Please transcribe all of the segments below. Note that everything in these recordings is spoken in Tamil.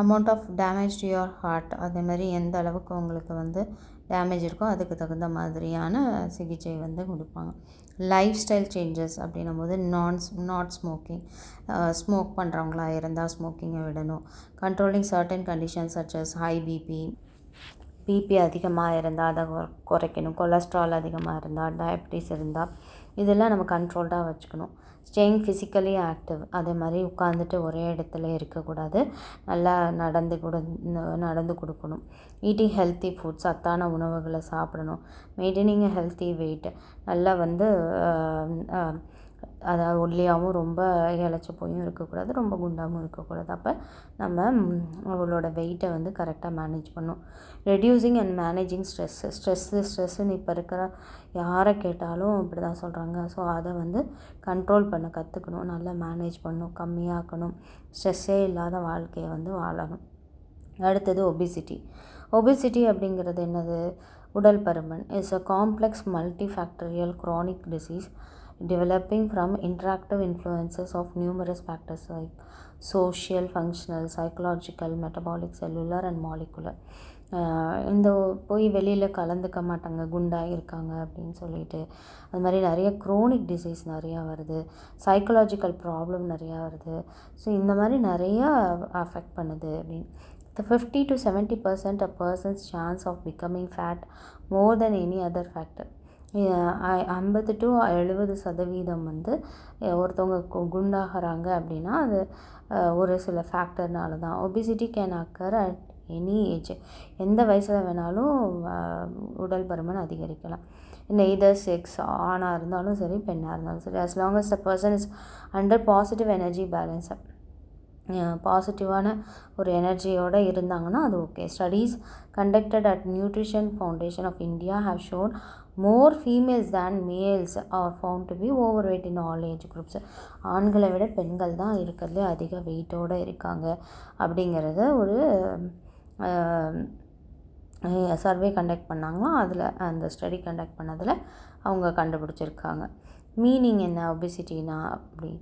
Amount of damage to your heart, அதேமாதிரி எந்த அளவுக்கு உங்களுக்கு வந்து டேமேஜ் இருக்கோ அதுக்கு தகுந்த மாதிரியான சிகிச்சை வந்து கொடுப்பாங்க. லைஃப் ஸ்டைல் சேஞ்சஸ் அப்படின்னும் போது நாட் ஸ்மோக்கிங், ஸ்மோக் பண்ணுறவங்களா இருந்தால் ஸ்மோக்கிங்கை விடணும். Controlling certain conditions such as high BP அதிகமாக இருந்தால் அதை குறைக்கணும். கொலஸ்ட்ரால் அதிகமாக இருந்தால், டயபிட்டிஸ் இருந்தால் இதெல்லாம் நம்ம கண்ட்ரோல்டாக வச்சுக்கணும். ஸ்டேயிங் ஃபிசிக்கலி ஆக்டிவ், அதே மாதிரி உட்காந்துட்டு ஒரே இடத்துல இருக்கக்கூடாது, நல்லா நடந்து கொடுக்கணும். ஈட்டிங் ஹெல்த்தி ஃபுட், சத்தான உணவுகளை சாப்பிடணும். மெயின்டைனிங் ஹெல்த்தி வெயிட், நல்லா வந்து அதாவது ஒல்லியாகவும் ரொம்ப இளைச்சி போயும் இருக்கக்கூடாது, ரொம்ப குண்டாகவும் இருக்கக்கூடாது. அப்போ நம்ம அவளோட வெயிட்டை வந்து கரெக்டாக மேனேஜ் பண்ணணும். ரெடியூசிங் அண்ட் மேனேஜிங் ஸ்ட்ரெஸ்ஸுன்னு இப்போ இருக்கிற யாரை கேட்டாலும் இப்படி தான் சொல்கிறாங்க. ஸோ அதை வந்து கண்ட்ரோல் பண்ண கற்றுக்கணும், நல்லா மேனேஜ் பண்ணணும், கம்மியாக்கணும், ஸ்ட்ரெஸ்ஸே இல்லாத வாழ்க்கையை வந்து வாழணும். அடுத்தது ஒபிசிட்டி அப்படிங்கிறது என்னது? உடல் பருமன் is a complex multifactorial chronic disease developing from interactive influences of numerous factors like social, functional, psychological, metabolic, cellular and molecular. இந்த போய் வெளியில் கலந்துக்க மாட்டாங்க, குண்டாக இருக்காங்க அப்படின்னு சொல்லிட்டு. அது மாதிரி நிறைய க்ரோனிக் டிசீஸ் நிறையா வருது, சைக்கலாஜிக்கல் ப்ராப்ளம் நிறையா வருது. ஸோ இந்த மாதிரி நிறையா அஃபெக்ட் பண்ணுது அப்படின்னு. The 50 to 70% a person's chance of becoming fat more than any other factor. 50 to 70% வந்து ஒருத்தவங்க குண்டாகிறாங்க அப்படின்னா அது ஒரு சில ஃபேக்டர்னால தான். Obesity can occur at any age, எந்த வயசில் வேணாலும் உடல் பருமன் அதிகரிக்கலாம். நெய்தர் செக்ஸ், ஆணாக இருந்தாலும் சரி பெண்ணாக இருந்தாலும் சரி, as long as the person is under positive energy balance, பாசிட்டிவான ஒரு எனர்ஜியோடு இருந்தாங்கன்னா அது okay. Studies conducted at Nutrition Foundation of India have shown more females than males are found to be overweight in all age groups. ஆண்களை விட பெண்கள் தான் இருக்கிறதுலே அதிக வெயிட்டோடு இருக்காங்க அப்படிங்கிறத ஒரு சர்வே கண்டக்ட் பண்ணாங்களாம். அதில் அந்த ஸ்டடி கண்டக்ட் பண்ணதில் அவங்க கண்டுபிடிச்சிருக்காங்க. மீனிங் என்ன ஒபிசிட்டினா? அப்படி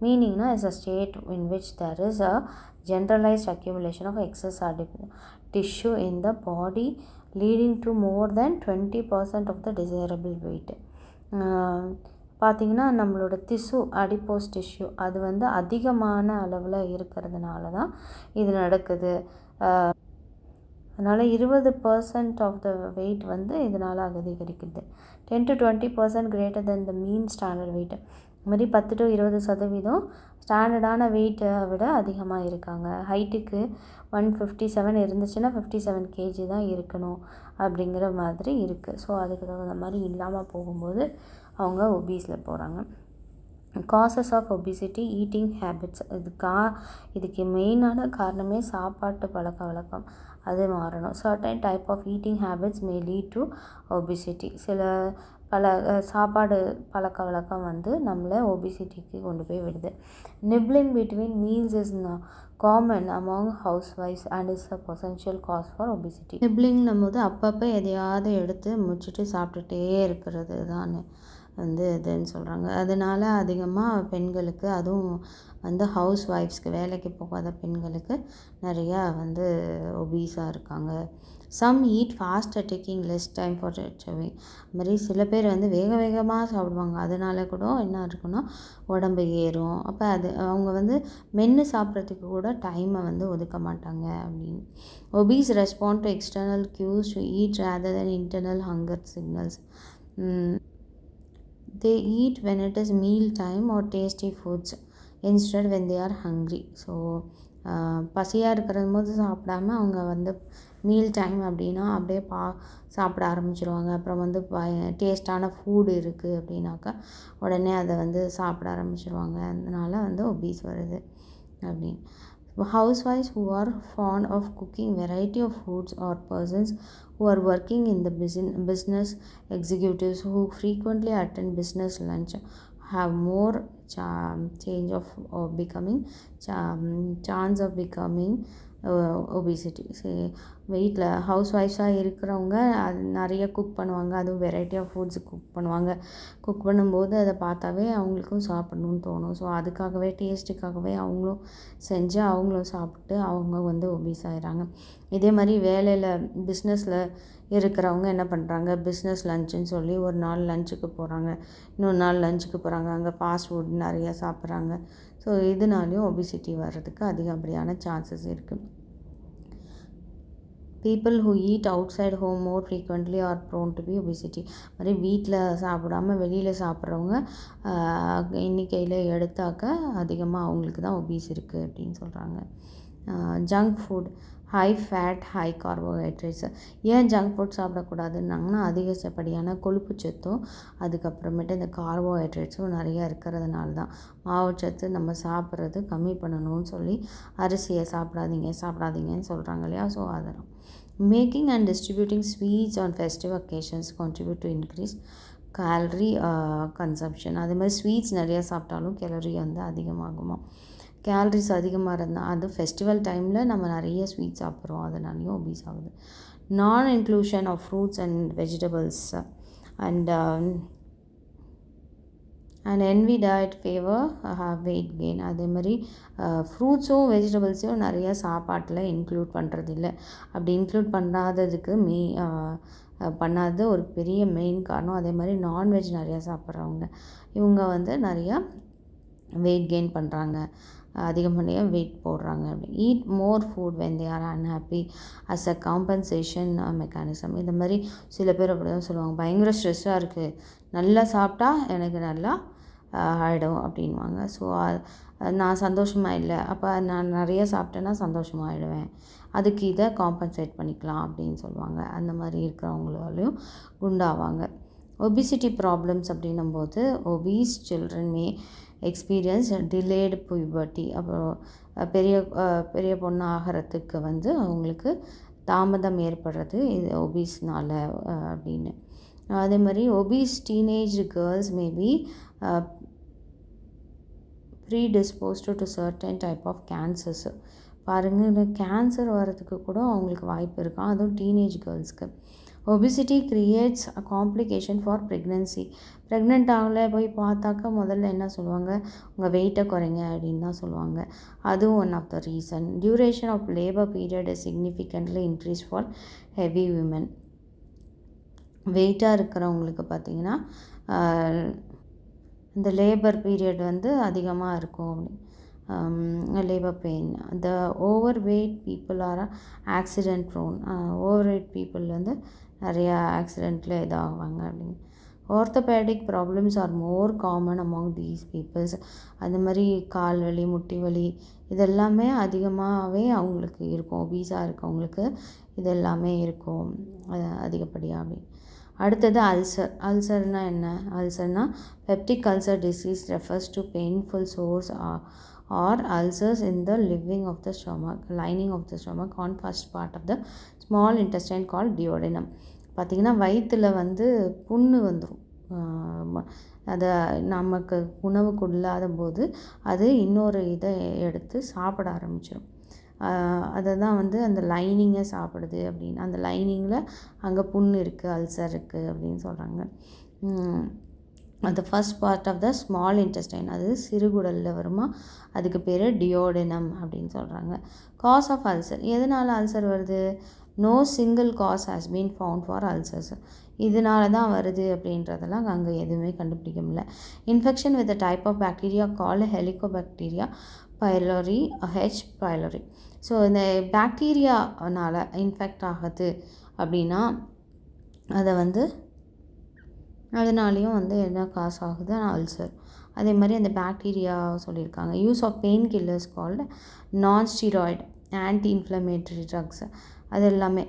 மீனிங்னா is a state in which there is a generalized accumulation of excess tissue in the body leading to more than 20% of the desirable weight. பார்த்திங்கன்னா நம்மளோட அடிப்போஸ் டிஷ்யூ அது வந்து அதிகமான அளவில் இருக்கிறதுனால தான் இது நடக்குது. அதனால் 20% ஆஃப் த வெயிட் வந்து இதனால் அதிகரிக்குது. 10 to 20% greater than the mean standard weight. இதுமாதிரி 10 to 20% ஸ்டாண்டர்டான வெயிட்டை விட அதிகமாக இருக்காங்க. ஹைட்டுக்கு 157 இருந்துச்சுன்னா 57 kg தான் இருக்கணும் அப்படிங்கிற மாதிரி இருக்குது. ஸோ அதுக்கு தகுந்த மாதிரி இல்லாமல் போகும்போது அவங்க ஒபீஸில் போகிறாங்க. Causes of obesity, eating habits. இதுக்கு மெயினான காரணமே சாப்பாட்டு பழக்க வழக்கம், அது மாறணும். Certain type of eating habits may lead to obesity. சில சாப்பாடு பழக்க வழக்கம் வந்து நம்மளை ஒபிசிட்டிக்கு கொண்டு போய் விடுது. Nibbling between meals is common among ஹவுஸ் ஒய்ஃப்ஸ் and is a potential cause for obesity. நிப்ளிங்னும் போது அப்பப்போ எதையாவது எடுத்து முடிச்சுட்டு சாப்பிட்டுட்டே இருக்கிறது தான் வந்து இதுன்னு சொல்கிறாங்க. அதனால் அதிகமாக பெண்களுக்கு, அதுவும் வந்து ஹவுஸ் ஒய்ஃப்ஸ்க்கு, வேலைக்கு போகாத பெண்களுக்கு நிறையா வந்து ஒபீஸாக இருக்காங்க. Some eat fast taking less time for chewing. அது மாதிரி சில பேர் வந்து வேகமாக சாப்பிடுவாங்க, அதனால கூட என்ன இருக்குன்னா உடம்பு ஏறும். அப்போ அது அவங்க வந்து மென்று சாப்பிட்றதுக்கு கூட டைமை வந்து ஒதுக்க மாட்டாங்க அப்படின்னு. Obese respond to external cues to eat rather then internal hunger signals. They eat when it is meal time or tasty foods instead when they are hungry. So பசியாக இருக்கிற போது சாப்பிடாம அவங்க வந்து மீல் டைம் அப்படின்னா அப்படியே சாப்பிட ஆரம்பிச்சிருவாங்க. அப்புறம் வந்து டேஸ்டான ஃபுட் இருக்குது அப்படின்னாக்கா உடனே அதை வந்து சாப்பிட ஆரம்பிச்சிருவாங்க. அதனால் வந்து ஒபீஸ் வருது அப்படின்னு. Housewives who are fond of cooking variety of foods or persons who are working in the business executives who frequently attend business lunch have more change of becoming chance of becoming obesity. சரி, வீட்டில் ஹவுஸ் ஒய்ஃப்ஸாக இருக்கிறவங்க அது நிறைய குக் பண்ணுவாங்க, அதுவும் வெரைட்டி ஆஃப் ஃபுட்ஸ் குக் பண்ணுவாங்க. குக் பண்ணும்போது அதை பார்த்தாவே அவங்களுக்கும் சாப்பிட்ணுன்னு தோணும். ஸோ அதுக்காகவே டேஸ்ட்டுக்காகவே அவங்களும் செஞ்சு அவங்களும் சாப்பிட்டு அவங்க வந்து ஒபீஸ் ஆகிறாங்க. இதே மாதிரி வேலையில் பிஸ்னஸில் இருக்கிறவங்க என்ன பண்ணுறாங்க, பிஸ்னஸ் லஞ்சுன்னு சொல்லி ஒரு நாள் லஞ்சுக்கு போகிறாங்க, இன்னொரு நாள் லஞ்சுக்கு போகிறாங்க, அங்கே ஃபாஸ்ட் ஃபுட் நிறையா சாப்பிட்றாங்க. ஸோ இதனாலையும் ஒபிசிட்டி வர்றதுக்கு அதிகப்படியான சான்சஸ் இருக்குது. People who eat outside home more frequently are prone to be obesity. மாதிரி வீட்டில் சாப்பிடாமல் வெளியில் சாப்பிட்றவங்க எண்ணிக்கையில் எடுத்தாக்க அதிகமாக அவங்களுக்கு தான் ஒபீஸ் இருக்குது அப்படின்னு சொல்கிறாங்க. Junk food, high fat, high carbohydrates. ஏன் ஜங்க் ஃபுட் சாப்பிடக்கூடாதுன்னாங்கன்னா, அதிகப்படியான கொழுப்புச்சத்தும் அதுக்கப்புறமேட்டு இந்த கார்போஹைட்ரேட்ஸும் நிறையா இருக்கிறதுனால தான். மாவுச்சத்து நம்ம சாப்பிட்றது கம்மி பண்ணணும்னு சொல்லி அரிசியை சாப்பிடாதீங்கன்னு சொல்கிறாங்க இல்லையா. ஸோ அதெல்லாம் making and distributing sweets on festive occasions contribute to increase calorie consumption. அதே மாதிரி ஸ்வீட்ஸ் நிறையா சாப்பிட்டாலும் கேலரி வந்து அதிகமாகுமா. கேலரிஸ் அதிகமாக இருந்தால் அது ஃபெஸ்டிவல் டைமில் நம்ம நிறைய ஸ்வீட் சாப்பிட்றோம், அதனாலையும் ஒபீஸ் ஆகுது. நான் inclusion of fruits and vegetables and NV diet favour weight gain. அதே மாதிரி ஃப்ரூட்ஸும் வெஜிடபிள்ஸையும் நிறையா சாப்பாட்டில் இன்க்ளூட் பண்ணுறதில்ல. அப்படி இன்க்ளூட் பண்ணாததுக்கு பண்ணாத ஒரு பெரிய மெயின் காரணம், அதே மாதிரி நான்வெஜ் நிறையா சாப்பிட்றவங்க இவங்க வந்து நிறையா வெயிட் கெயின் பண்ணுறாங்க, அதிகமாக வெயிட் போடுறாங்க. அப்படி eat more food when they are unhappy as a compensation mechanism. இந்த மாதிரி சில பேர் அப்படி தான் சொல்லுவாங்க, பயங்கர ஸ்ட்ரெஸ்ஸாக இருக்குது, நல்லா சாப்பிட்டா எனக்கு நல்லா ஆகிடும் அப்படின்வாங்க. ஸோ நான் சந்தோஷமாக இல்லை, அப்போ நான் நிறைய சாப்பிட்டேன்னா சந்தோஷமாகிடுவேன், அதுக்கு இதை காம்பன்சேட் பண்ணிக்கலாம் அப்படின்னு சொல்லுவாங்க. அந்த மாதிரி இருக்கிறவங்களாலையும் குண்டாவாங்க. ஒபிசிட்டி ப்ராப்ளம்ஸ் அப்படின்னும்போது ஒபீஸ் சில்ட்ரன் மே எக்ஸ்பீரியன்ஸ் டிலேடு புபர்ட்டி. அப்புறம் பெரிய பொண்ணு ஆகிறதுக்கு வந்து அவங்களுக்கு தாமதம் ஏற்படுறது இது ஒபீஸ்னால் அப்படின்னு. அதே மாதிரி obese teenage girls maybe predisposed to certain type of cancers. பாருங்கள், இந்த கேன்சர் வர்றதுக்கு கூட அவங்களுக்கு வாய்ப்பு இருக்கான், அதுவும் டீனேஜ் கேர்ள்ஸ்க்கு. Obesity creates a complication for pregnancy. Pregnant ஆகலை போய் பார்த்தாக்கா முதல்ல என்ன சொல்லுவாங்க, உங்கள் வெயிட்டை குறைங்க அப்படின்னு தான் சொல்லுவாங்க. அதுவும் one of the reason. Duration of labour period is significantly increase for heavy women. வெயிட்டாக இருக்கிறவங்களுக்கு பார்த்திங்கன்னா இந்த லேபர் பீரியட் வந்து அதிகமாக இருக்கும். Labour pain. The overweight people are accident prone. Overweight people வந்து நிறையா ஆக்சிடெண்ட்டில் இதாகுவாங்க அப்படின்னு. Orthopaedic problems are more common among these peoples. அந்த மாதிரி கால் வலி, முட்டி வலி இதெல்லாமே அதிகமாகவே அவங்களுக்கு இருக்கும். ஒபீஸாக இருக்கவங்களுக்கு இதெல்லாமே இருக்கும் அதிகப்படியாக அப்படின்னு. அடுத்தது அல்சர். அல்சர்னால் என்ன? அல்சர்னால் peptic ulcer disease refers to painful sores or ulcers in the lining of the stomach on first part of the small intestine called duodenum. பார்த்திங்கன்னா வயிற்றில் வந்து புண்ணு வந்துடும், அதை நமக்கு உணவுக்குள்ளாத போது அது இன்னொரு இதை எடுத்து சாப்பிட ஆரம்பிச்சிடும். அதை தான் வந்து அந்த லைனிங்கை சாப்பிடுது அப்படின்னு. அந்த லைனிங்கில் அங்கே புண்ணு இருக்குது, அல்சர் இருக்குது அப்படின்னு சொல்கிறாங்க. அது first part of the small intestine, அது சிறுகுடலில் வருமா, அதுக்கு பேர் டியோடெனம் அப்படின்னு சொல்கிறாங்க. Cause of ulcer. எதனால் அல்சர் வருது? No single cause has been found for ulcers. இதனால தான் வருது அப்படின்றதெல்லாம் அங்கே எதுவுமே கண்டுபிடிக்க முடியல. Infection with type of bacteria called helicobacteria pylori H pylori. So இந்த பாக்டீரியானால் இன்ஃபெக்ட் ஆகுது அப்படின்னா அதை வந்து அதனாலேயும் வந்து என்ன காசு ஆகுது, அல்சர். அதே மாதிரி அந்த பாக்டீரியா சொல்லியிருக்காங்க. Use of pain killers called non steroid anti inflammatory drugs. அது எல்லாமே.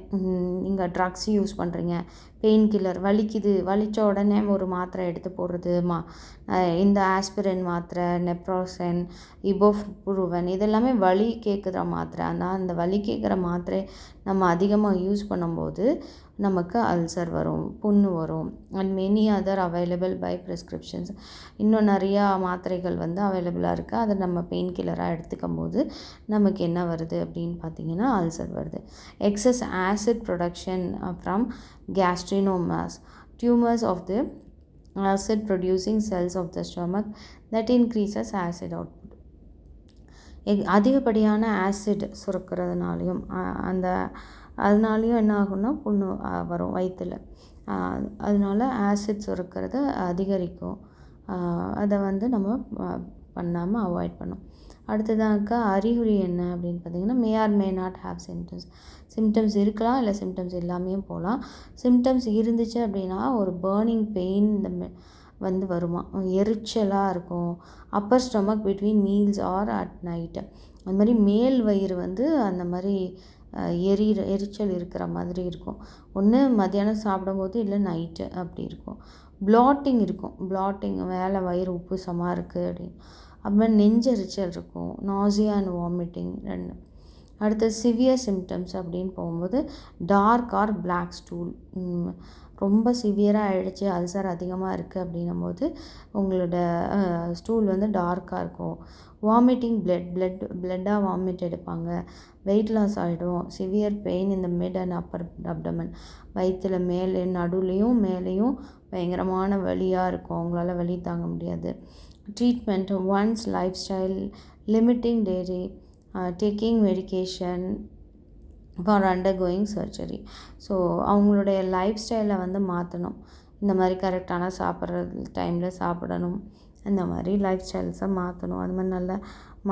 நீங்கள் ட்ரக்ஸ் யூஸ் பண்ணுறீங்க, பெயின் கில்லர், வலிக்குது, வலித்த உடனே ஒரு மாத்திரை எடுத்து போடுறது, இந்த ஆஸ்பிரின் மாத்திரை, நெப்ரோசன், இபோப்ரூவன், இதெல்லாமே வலி கேட்குற மாத்திரை. ஆனால் அந்த வலி கேட்குற மாத்திரை நம்ம அதிகமாக யூஸ் பண்ணும்போது நமக்கு அல்சர் வரும், புண்ணு வரும். And many other available by prescriptions. இன்னும் நிறையா மாத்திரைகள் வந்து அவைலபிளாக இருக்குது. அதை நம்ம பெயின் கில்லராக எடுத்துக்கும் போது நமக்கு என்ன வருது அப்படின்னு பார்த்தீங்கன்னா அல்சர் வருது. Excess acid production from gastrinomas, tumours of the acid producing cells of the stomach that increases acid output. அதிகப்படியான ஆசிட் சுரக்கிறதுனாலையும் அதனாலையும் என்ன ஆகும்னா புண்ணு வரும் வயிற்றில். அதனால ஆசிட் சுரக்கிறத அதிகரிக்கும். அதை வந்து நம்ம பண்ணாமல் அவாய்ட் பண்ணோம். அடுத்ததாக்கா அறிகுறி என்ன அப்படின்னு பார்த்தீங்கன்னா மே R may not have symptoms இருக்கலாம், இல்லை சிம்டம்ஸ் இல்லாமையும் போகலாம். சிம்டம்ஸ் இருந்துச்சு அப்படின்னா ஒரு பேர்னிங் பெயின் வந்து வருமா, எரிச்சலாக இருக்கும். Upper stomach between meals or at night. அது மாதிரி மேல் வயிறு வந்து அந்த மாதிரி எரிச்சல் இருக்கிற மாதிரி இருக்கும். ஒன்று மத்தியானம் சாப்பிடும்போது, இல்லை நைட்டு அப்படி இருக்கும். ப்ளாட்டிங் இருக்கும், மேலே வயிறு உப்புசமாக இருக்குது அப்படின்னு. அப்புறம் நெஞ்செரிச்சல் இருக்கும், நாசியா அண்ட் வாமிட்டிங் 2. அடுத்து சிவியர் சிம்டம்ஸ் அப்படின்னு போகும்போது டார்க் ஆர் பிளாக் ஸ்டூல். ரொம்ப சிவியராக ஆகிடுச்சு, அல்சர் அதிகமாக இருக்குது அப்படின்னும் போது உங்களோட ஸ்டூல் வந்து டார்க்காக இருக்கும். வாமிட்டிங் பிளட்டாக வாமிட் எடுப்பாங்க. வெயிட் லாஸ் ஆகிடும். சிவியர் பெயின் இந்த மிட் அண்ட் அப்பர் அப்டமன். வயிற்றில் மேலே நடுவுலையும் மேலேயும் பயங்கரமான வலியாக இருக்கும், அவங்களால வலி தாங்க முடியாது. Treatment once life style limiting daily taking medication for undergoing surgery. So அவங்களுடைய லைஃப் ஸ்டைலை வந்து மாற்றணும். இந்த மாதிரி கரெக்டான சாப்பிட்ற டைமில் சாப்பிடணும். இந்த மாதிரி லைஃப் ஸ்டைல்ஸை மாற்றணும். அது மாதிரி நல்ல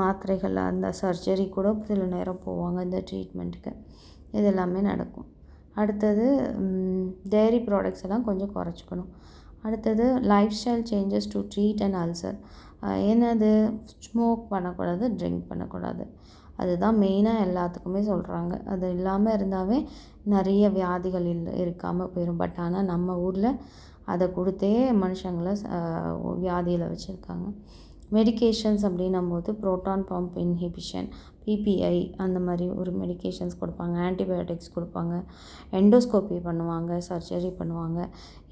மாத்திரைகள், அந்த சர்ஜரி கூட சில நேரம் போவாங்க இந்த ட்ரீட்மெண்ட்டுக்கு. இது எல்லாமே நடக்கும். அடுத்தது டெய்ரி ப்ராடக்ட்ஸ் எல்லாம் கொஞ்சம் குறைச்சிக்கணும். அடுத்தது life style changes to treat and ulcer. என்னது, ஸ்மோக் பண்ணக்கூடாது, ட்ரிங்க் பண்ணக்கூடாது. அதுதான் மெயினாக எல்லாத்துக்குமே சொல்கிறாங்க. அது இல்லாமல் இருந்தாவே நிறைய வியாதிகள் இருக்காமல் போயிடும். பட் ஆனால் நம்ம ஊரில் அதை கொடுத்தே மனுஷங்களை வியாதியில் வச்சுருக்காங்க. மெடிக்கேஷன்ஸ் அப்படின்னும் போது ப்ரோட்டான் பம்ப் இன்ஹிபிஷன், பிபிஐ, அந்த மாதிரி ஒரு மெடிக்கேஷன்ஸ் கொடுப்பாங்க. ஆன்டிபயோட்டிக்ஸ் கொடுப்பாங்க, எண்டோஸ்கோப்பி பண்ணுவாங்க, சர்ஜரி பண்ணுவாங்க.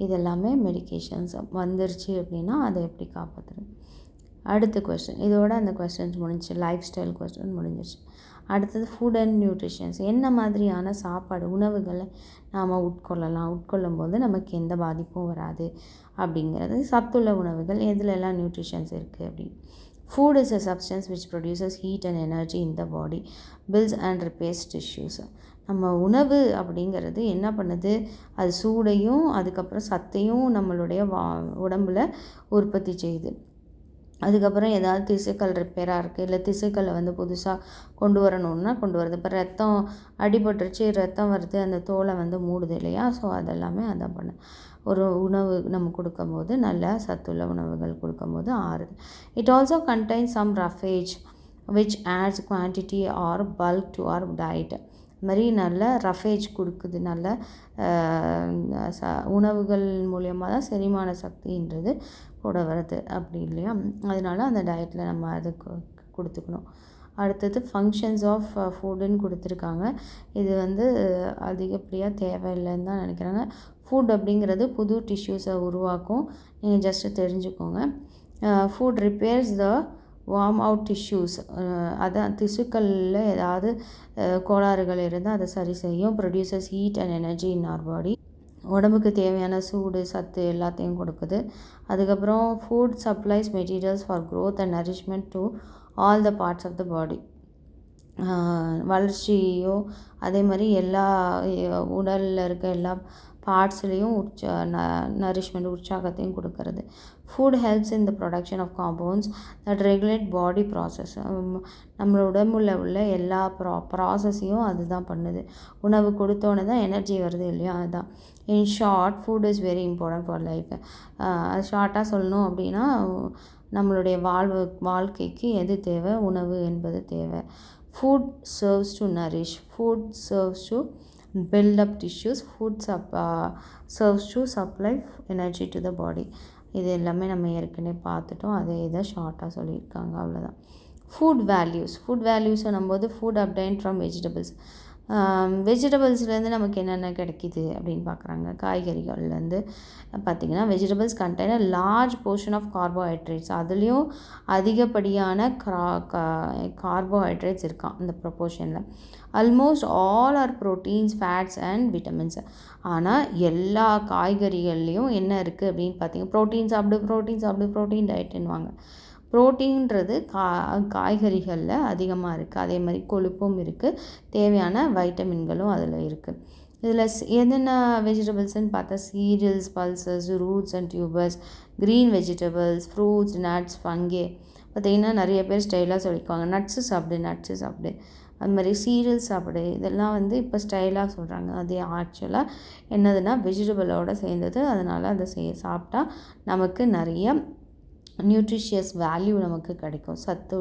இதெல்லாமே மெடிக்கேஷன்ஸ் வந்துருச்சு அப்படின்னா அதை எப்படி காப்பாற்றுறது. அடுத்த கொஸ்டின், இதோட அந்த கொஸ்டின்ஸ் முடிஞ்சிச்சு. லைஃப் ஸ்டைல் கொஸ்டின் முடிஞ்சிச்சு. அடுத்தது ஃபுட் அண்ட் நியூட்ரிஷன்ஸ். என்ன மாதிரியான சாப்பாடு உணவுகளை நாம் உட்கொள்ளும் போது நமக்கு எந்த பாதிப்பும் வராது அப்படிங்கிறது. சத்துள்ள உணவுகள் எதுலெல்லாம் நியூட்ரிஷன்ஸ் இருக்குது அப்படின்னு. Food is a substance which produces heat and energy in the body, builds and repairs tissues. நம்ம உணவு அப்படிங்கிறது என்ன பண்ணுது, அது சூடையும் அதுக்கப்புறம் சத்தையும் நம்மளுடைய உடம்பில் உற்பத்தி செய்யுது. அதுக்கப்புறம் ஏதாவது திசுக்கள் ரிப்பேராக இருக்குது, இல்லை திசுக்களை வந்து புதுசாக கொண்டு வரணுன்னா கொண்டு வருது. இப்போ ரத்தம் அடிபட்டுருச்சு, ரத்தம் வருது, அந்த தோலை வந்து மூடுது இல்லையா. ஸோ அதெல்லாமே அதை பண்ண ஒரு உணவு நம்ம கொடுக்கும்போது, நல்ல சத்துள்ள உணவுகள் கொடுக்கும்போது ஆறுது. It also contains some roughage which adds quantity or bulk to our diet. இது மாதிரி நல்ல ரஃபேஜ் கொடுக்குது. நல்ல உணவுகள் மூலியமாக தான் செரிமான சக்தின்றது கூட வருது அப்படி இல்லையா. அதனால அந்த டயட்டில் நம்ம அது கொடுத்துக்கணும். அடுத்தது ஃபங்க்ஷன்ஸ் ஆஃப் ஃபுட்டுன்னு கொடுத்துருக்காங்க. இது வந்து அதிகப்படியாக தேவையில்லைன்னு தான் நினைக்கிறாங்க. ஃபுட் அப்படிங்கிறது புது டிஷ்யூஸை உருவாக்கும். நீங்கள் ஜஸ்ட்டு தெரிஞ்சுக்கோங்க. Food repairs the worn out tissues. அதான் திசுக்களில் ஏதாவது கோளாறுகள் இருந்தால் அதை சரி செய்யும். Produces heat and energy in our body. உடம்புக்கு தேவையான சூடு சத்து எல்லாத்தையும் கொடுக்குது. அதுக்கப்புறம் food supplies materials for growth and nourishment to all the parts of the body. வளர்ச்சியோ அதே மாதிரி எல்லா உடலில் இருக்க எல்லா பார்ட்ஸ்லேயும் நரிஷ்மெண்ட் உற்சாகத்தையும் கொடுக்கறது. Food helps in the production of compounds that regulate body process. நம்ம உடம்புல உள்ள எல்லா ப்ராசஸையும் அதுதான் பண்ணுது. உணவு கொடுத்தோன்னே தான் எனர்ஜி வருது இல்லையா, அதுதான். In short, food is very important for life. அது ஷார்ட்டாக சொல்லணும் அப்படின்னா நம்மளுடைய வாழ்க்கைக்கு எது தேவை, உணவு என்பது தேவை. Food serves to nourish, food serves to build up tissues, serves to supply energy to the body. இது எல்லாமே நம்ம ஏற்கனவே பார்த்துட்டோம். அதே இதை ஷார்ட்டாக சொல்லியிருக்காங்க, அவ்வளோதான். ஃபுட் வேல்யூஸ் பண்ணும்போது ஃபுட் அப்டைன் ஃப்ரம் வெஜிடபிள்ஸ். வெஜிடபிள்ஸ்லேருந்து நமக்கு என்னென்ன கிடைக்கிது அப்படின்னு பார்க்குறாங்க. காய்கறிகள்லேருந்து பார்த்திங்கன்னா vegetables contain a large portion of carbohydrates. அதுலேயும் அதிகப்படியான கார்போஹைட்ரேட்ஸ் இருக்கான் இந்த ப்ரொப்போர்ஷனில். Almost all are proteins, fats and vitamins. ஆனால் எல்லா காய்கறிகள்லேயும் என்ன இருக்குது அப்படின்னு பார்த்தீங்கன்னா, ப்ரோட்டீன் டயட்டுன்னுவாங்க. ப்ரோட்டீன்றது காய்கறிகளில் அதிகமாக இருக்குது. அதே மாதிரி கொழுப்பும் இருக்குது, தேவையான வைட்டமின்களும் அதில் இருக்குது. இதில் என்னென்ன வெஜிடபிள்ஸ்ன்னு பார்த்தா cereals, pulses, roots and tubers, green vegetables, fruits, nuts, fungi. பார்த்திங்கன்னா நிறைய பேர் ஸ்டைலாக சொல்லிக்குவாங்க, நட்ஸு சாப்பிடு, அது மாதிரி சீரியல்ஸ் சாப்பிடு. இதெல்லாம் வந்து இப்போ ஸ்டைலாக சொல்கிறாங்க. அது ஆக்சுவலாக என்னதுன்னா வெஜிடபிளோடு சேர்ந்தது. அதனால் அதை சாப்பிட்டா நமக்கு நிறைய நியூட்ரிஷியஸ் வேல்யூ நமக்கு கிடைக்கும், சத்து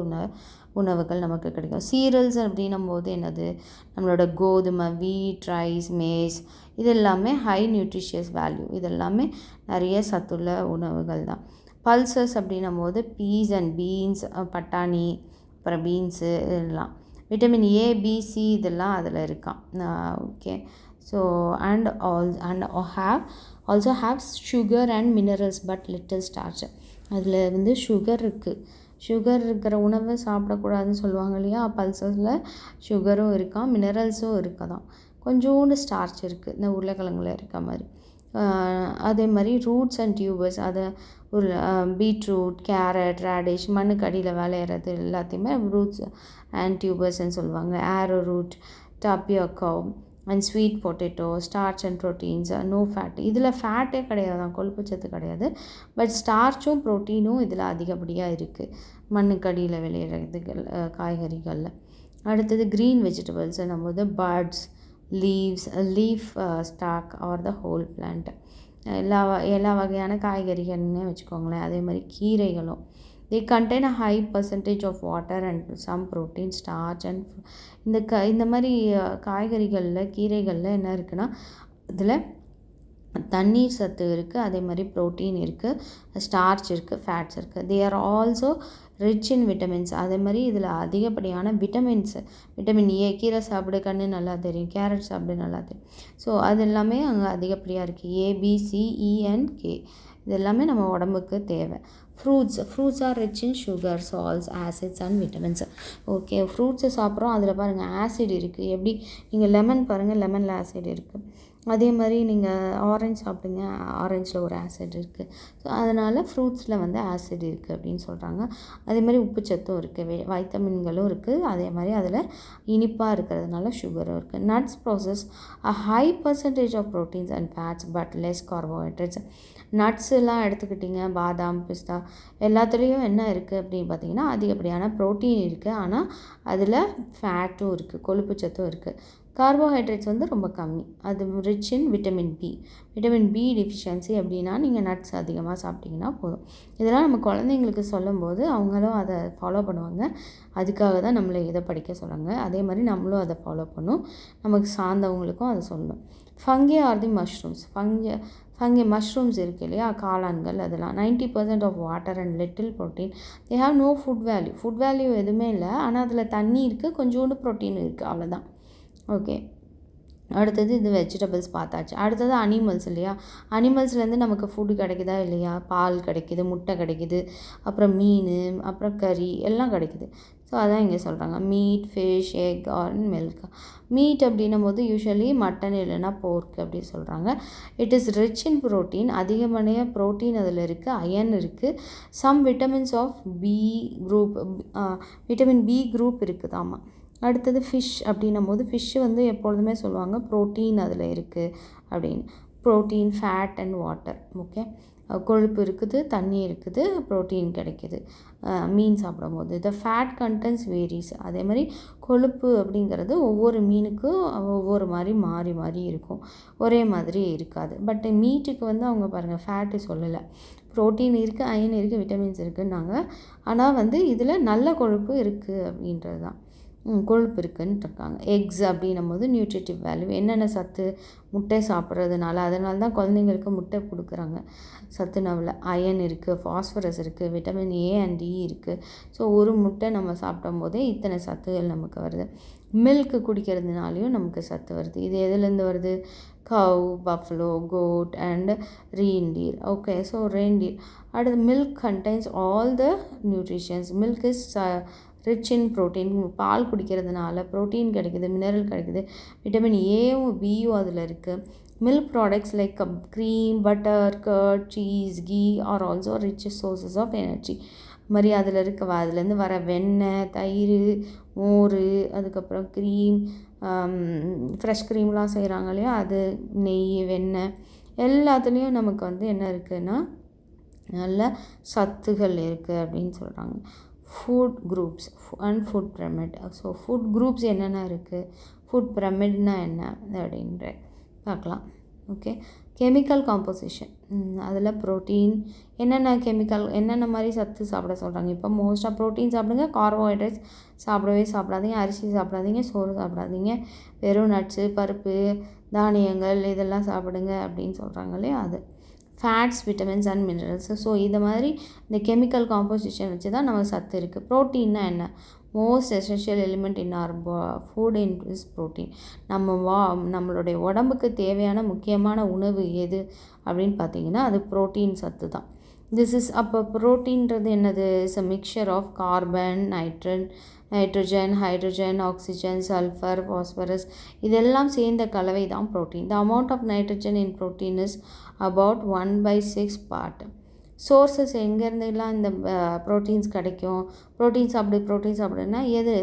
உணவுகள் நமக்கு கிடைக்கும். சீரியல்ஸ் அப்படின்னும் போது என்னது, நம்மளோட கோதுமை, வீட், ரைஸ், மேஸ், இது எல்லாமே ஹை நியூட்ரிஷியஸ் வேல்யூ. இதெல்லாமே நிறைய சத்துள்ள உணவுகள் தான். பல்சஸ் அப்படின்னும் போது பீஸ் அண்ட் பீன்ஸ், பட்டாணி, அப்புறம் பீன்ஸு, இதெல்லாம். விட்டமின் ஏ, பி, சி இதெல்லாம் அதில் இருக்கான். Okay. So also have sugar and minerals but little starch. அதில் வந்து சுகர் இருக்கிற உணவை சாப்பிடக்கூடாதுன்னு சொல்லுவாங்க இல்லையா. பல்சஸில் சுகரும் இருக்கான், மினரல்ஸும் இருக்கதான், கொஞ்சோண்டு ஸ்டார்ச் இருக்குது இந்த உருளைக்கிழங்குல இருக்க மாதிரி. அதே மாதிரி ரூட்ஸ் அண்ட் டியூபர்ஸ், அதை பீட்ரூட், கேரட், ரேடிஷ், மண்ணுக்கு அடியில் விளையிறது எல்லாத்தையுமே ரூட்ஸ் அண்ட் டியூபர்ஸ்ன்னு சொல்லுவாங்க. Arrowroot, tapioca and sweet potato, starch and proteins, no fat. இதில் ஃபேட்டே கிடையாது, கொழுப்புச்சத்து கிடையாது. பட் ஸ்டார்ச்சும் ப்ரோட்டீனும் இதில் அதிகப்படியாக இருக்குது மண்ணுக்கடியில் விளையிறதுகள் காய்கறிகளில். அடுத்தது க்ரீன் வெஜிடபிள்ஸ் நம்ம பர்ட்ஸ், leaf stalk or the whole plant. எல்லா வகையான காய்கறிகள்னே வச்சுக்கோங்களேன். அதே மாதிரி கீரைகளும் they contain a high percentage of water and some protein, starch and இந்த மாதிரி காய்கறிகளில், கீரைகளில் என்ன இருக்குன்னா இதில் தண்ணீர் சத்து இருக்குது, அதே மாதிரி ப்ரோட்டீன் இருக்குது, ஸ்டார்ச் இருக்குது, ஃபேட்ஸ் இருக்குது. They are also rich in vitamins. அதே மாதிரி இதில் அதிகப்படியான விட்டமின் ஏ, கீரை சாப்பிடு கண்ணு நல்லா தெரியும், கேரட் சாப்பிடு நல்லா தெரியும். ஸோ அது எல்லாமே அங்கே அதிகப்படியாக இருக்குது. A, B, C, E and K இது எல்லாமே நம்ம உடம்புக்கு தேவை. Fruits are rich in sugar, salts, acids and vitamins. Okay, ஃப்ரூட்ஸை சாப்பிட்றோம், அதில் பாருங்கள் ஆசிட் இருக்குது. எப்படி நீங்கள் லெமன் பாருங்கள், லெமனில் ஆசிட் இருக்குது. அதே மாதிரி நீங்கள் ஆரஞ்சு சாப்பிடுங்க, ஆரஞ்சில் ஒரு ஆசிட் இருக்குது. ஸோ அதனால் ஃப்ரூட்ஸில் வந்து ஆசிட் இருக்குது அப்படின்னு சொல்கிறாங்க. அதே மாதிரி உப்புச்சத்தும் இருக்குது, வைட்டமின்களும் இருக்குது. அதே மாதிரி அதில் இனிப்பாக இருக்கிறதுனால சுகரும் இருக்குது. Nuts process a high percentage of proteins and fats but less carbohydrates. Nuts எல்லாம் எடுத்துக்கிட்டிங்க, பாதாம், பிஸ்தா எல்லாத்துலேயும் என்ன இருக்குது அப்படின்னு பார்த்தீங்கன்னா அதிகப்படியான ப்ரோட்டீன் இருக்குது. ஆனால் அதில் ஃபேட்டும் இருக்குது, கொழுப்புச்சத்தும் இருக்குது. கார்போஹைட்ரேட்ஸ் வந்து ரொம்ப கம்மி. அது rich in vitamin B deficiency அப்படின்னா நீங்கள் நட்ஸ் அதிகமாக சாப்பிட்டிங்கன்னா போதும். இதெல்லாம் நம்ம குழந்தைங்களுக்கு சொல்லும்போது அவங்களும் அதை ஃபாலோ பண்ணுவாங்க. அதுக்காக தான் நம்மளை இதை படிக்க சொல்கிறாங்க. அதே மாதிரி நம்மளும் அதை ஃபாலோ பண்ணணும், நமக்கு சார்ந்தவங்களுக்கும் அதை சொல்லணும். Fungi or the mushrooms. Mushrooms இருக்குது இல்லையா, காளான்கள், அதெல்லாம் 90% of water and little protein. They have no food value எதுவுமே இல்லை. ஆனால் அதில் தண்ணி இருக்குது, கொஞ்சோண்டு ப்ரோட்டீன் இருக்குது, அவ்வளோதான். ஓகே, அடுத்தது இது வெஜிடபிள்ஸ் பார்த்தாச்சு. அடுத்தது அனிமல்ஸ் இல்லையா. அனிமல்ஸ்லேருந்து நமக்கு ஃபுட்டு கிடைக்குதா இல்லையா, பால் கிடைக்கிது, முட்டை கிடைக்கிது, அப்புறம் மீன், அப்புறம் கறி எல்லாம் கிடைக்குது. ஸோ அதான் இங்கே சொல்கிறாங்க, meat, fish, egg or milk. Meat அப்படின்னும் போது யூஸ்வலி மட்டன் இல்லைன்னா போர்க் அப்படி சொல்கிறாங்க. It is rich in protein. அதிகமான ப்ரோட்டீன் அதில் இருக்குது, அயன் இருக்குது, some vitamins of B group, vitamin B group இருக்குது. ஆமாம். அடுத்தது ஃபிஷ் அப்படின்னும் போது ஃபிஷ்ஷு வந்து எப்பொழுதுமே சொல்லுவாங்க ப்ரோட்டீன் அதில் இருக்குது அப்படின்னு. Protein, fat and water. Okay, கொழுப்பு இருக்குது, தண்ணி இருக்குது, ப்ரோட்டீன் கிடைக்கிது மீன் சாப்பிடும்போது. The fat contents varies. அதே மாதிரி கொழுப்பு அப்படிங்கிறது ஒவ்வொரு மீனுக்கும் ஒவ்வொரு மாதிரி மாறி இருக்கும், ஒரே மாதிரி இருக்காது. பட் மீட்டுக்கு வந்து அவங்க பாருங்கள் ஃபேட்டு சொல்லலை, ப்ரோட்டீன் இருக்குது, அயன் இருக்குது, விட்டமின்ஸ் இருக்குதுன்னாங்க. ஆனால் வந்து இதில் நல்ல கொழுப்பு இருக்குது அப்படின்றது தான். கொழுப்பு இருக்குன்ட்டு இருக்காங்க. எக்ஸ் அப்படின்னும் போது நியூட்ரிட்டிவ் வேல்யூ, என்னென்ன சத்து முட்டை சாப்பிட்றதுனால, அதனால தான் குழந்தைங்களுக்கு முட்டை கொடுக்குறாங்க. சத்துணவில் அயன் இருக்குது, ஃபாஸ்பரஸ் இருக்குது, விட்டமின் ஏ அண்ட் டி இருக்குது. ஸோ ஒரு முட்டை நம்ம சாப்பிடும் போதே இத்தனை சத்துகள் நமக்கு வருது. மில்க்கு குடிக்கிறதுனாலையும் நமக்கு சத்து வருது. இது எதுலேருந்து வருது? Cow, buffalo, goat and reindeer. Okay, so reindeer. அடுத்து milk contains all the nutritions. Milk is rich in protein. பால் குடிக்கிறதுனால ப்ரோட்டீன் கிடைக்குது, மினரல் கிடைக்குது, விட்டமின் ஏவும் பியும் அதில் இருக்குது. Milk products like cream, butter, curd, cheese, ghee are also rich sources of energy. மாதிரி அதில் அதுலேருந்து வர வெண்ணெய், தயிர், மோர், அதுக்கப்புறம் க்ரீம், ஃப்ரெஷ் க்ரீம்லாம் செய்கிறாங்க இல்லையா, அது நெய், வெண்ணெய் எல்லாத்துலேயும் நமக்கு வந்து என்ன இருக்குதுன்னா நல்ல சத்துகள் இருக்குது அப்படின்னு சொல்கிறாங்க. Food groups and food pyramid. So food groups என்னென்ன இருக்குது, ஃபுட் பிரமிட்னா என்ன அப்படின்ற பார்க்கலாம். Okay, chemical composition. அதில் ப்ரோட்டீன், என்னென்ன மாதிரி சத்து சாப்பிட சொல்கிறாங்க. இப்போ மோஸ்ட்டாக ப்ரோட்டீன் சாப்பிடுங்க, கார்போஹைட்ரேட்ஸ் சாப்பிடாதீங்க, அரிசி சாப்பிடாதீங்க, சோறு சாப்பிடாதீங்க, வெறும் நட்ஸு, பருப்பு, தானியங்கள் இதெல்லாம் சாப்பிடுங்க அப்படின்னு சொல்கிறாங்க இல்லையா. அது fats, vitamins and minerals. So இது மாதிரி இந்த கெமிக்கல் காம்போசிஷன் வச்சு தான் நமக்கு சத்து இருக்குது. ப்ரோட்டீன்னா என்ன? Most essential element in our food is protein. நம்மளுடைய உடம்புக்கு தேவையான முக்கியமான உணவு எது அப்படின்னு பார்த்தீங்கன்னா அது ப்ரோட்டீன் சத்து தான். திஸ் இஸ் அப்போ ப்ரோட்டீன்றது என்னது? Is a mixture of carbon, nitrogen, hydrogen, oxygen, sulphur, phosphorus இதெல்லாம் சேர்ந்த கலவை தான் protein. The amount of nitrogen in protein is about 1/6 part. Sources எங்கேருந்துலாம் இந்த ப்ரோட்டீன்ஸ் கிடைக்கும்? ப்ரோட்டீன் சாப்பிடுன்னா எது?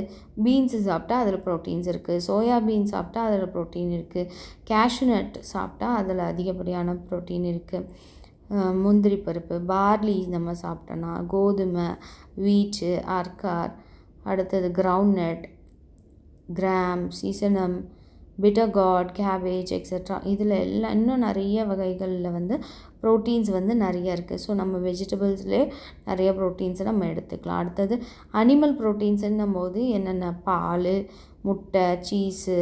பீன்ஸு சாப்பிட்டா அதில் ப்ரோட்டீன்ஸ் இருக்குது, சோயா பீன்ஸ் சாப்பிட்டா அதில் ப்ரோட்டீன் இருக்குது, கேஷ்யூநட் சாப்பிட்டா அதில் அதிகப்படியான ப்ரோட்டீன் இருக்குது, முந்திரி பருப்பு, பார்லி நம்ம சாப்பிட்டோன்னா, கோதுமை, வீட்டு, அர்கார், அடுத்தது கிரவுண்ட்நட், கிராம், சீசனம், பிட்டர்கார்ட், கேபேஜ் எக்ஸெட்ரா. இதில் எல்லாம் இன்னும் நிறைய வகைகளில் வந்து ப்ரோட்டீன்ஸ் வந்து நிறைய இருக்குது. ஸோ நம்ம வெஜிடபிள்ஸ்லேயே நிறைய ப்ரோட்டீன்ஸை நம்ம எடுத்துக்கலாம். அடுத்தது அனிமல் ப்ரோட்டீன்ஸுன்னும் போது என்னென்ன? பால், முட்டை, சீஸு,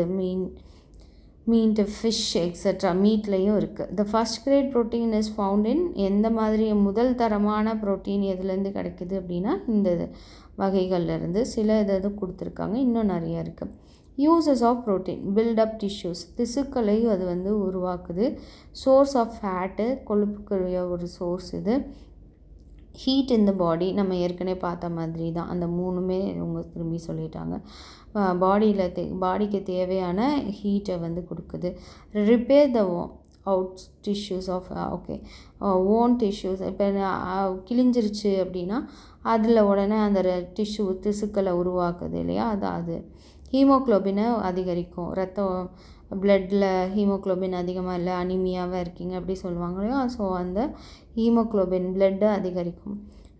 மீட்டு, ஃபிஷ் எக்ஸெட்ரா மீட்லேயும் இருக்குது. The first great protein is found in எந்த மாதிரி? முதல் தரமான ப்ரோட்டீன் எதுலேருந்து கிடைக்குது அப்படின்னா இந்த வகைகள்லேருந்து. சில இது கொடுத்துருக்காங்க, இன்னும் நிறைய இருக்குது. Uses of protein build up tissues. திசுக்களையும் அது வந்து உருவாக்குது. சோர்ஸ் ஆஃப் ஃபேட்டு, கொழுப்புக்குரிய ஒரு சோர்ஸ் இது. ஹீட் இன் த பாடி, நம்ம ஏற்கனவே பார்த்த மாதிரி தான், அந்த மூணுமே இவங்க திரும்பி சொல்லிட்டாங்க. பாடிக்கு தேவையான ஹீட்டை வந்து கொடுக்குது. Repair the out tissues of own tissues. இப்போ கிழிஞ்சிருச்சு அப்படின்னா அதில் உடனே அந்த திசுக்களை உருவாக்குது இல்லையா, அது ஹீமோக்ளோபினை அதிகரிக்கும். பிளட்டில் ஹீமோக்ளோபின் அதிகமாக இல்லை, அனிமியாவாக இருக்கீங்க அப்படி சொல்லுவாங்க இல்லையா. ஸோ அந்த ஹீமோக்ளோபின் பிளட்டை அதிகரிக்கும்.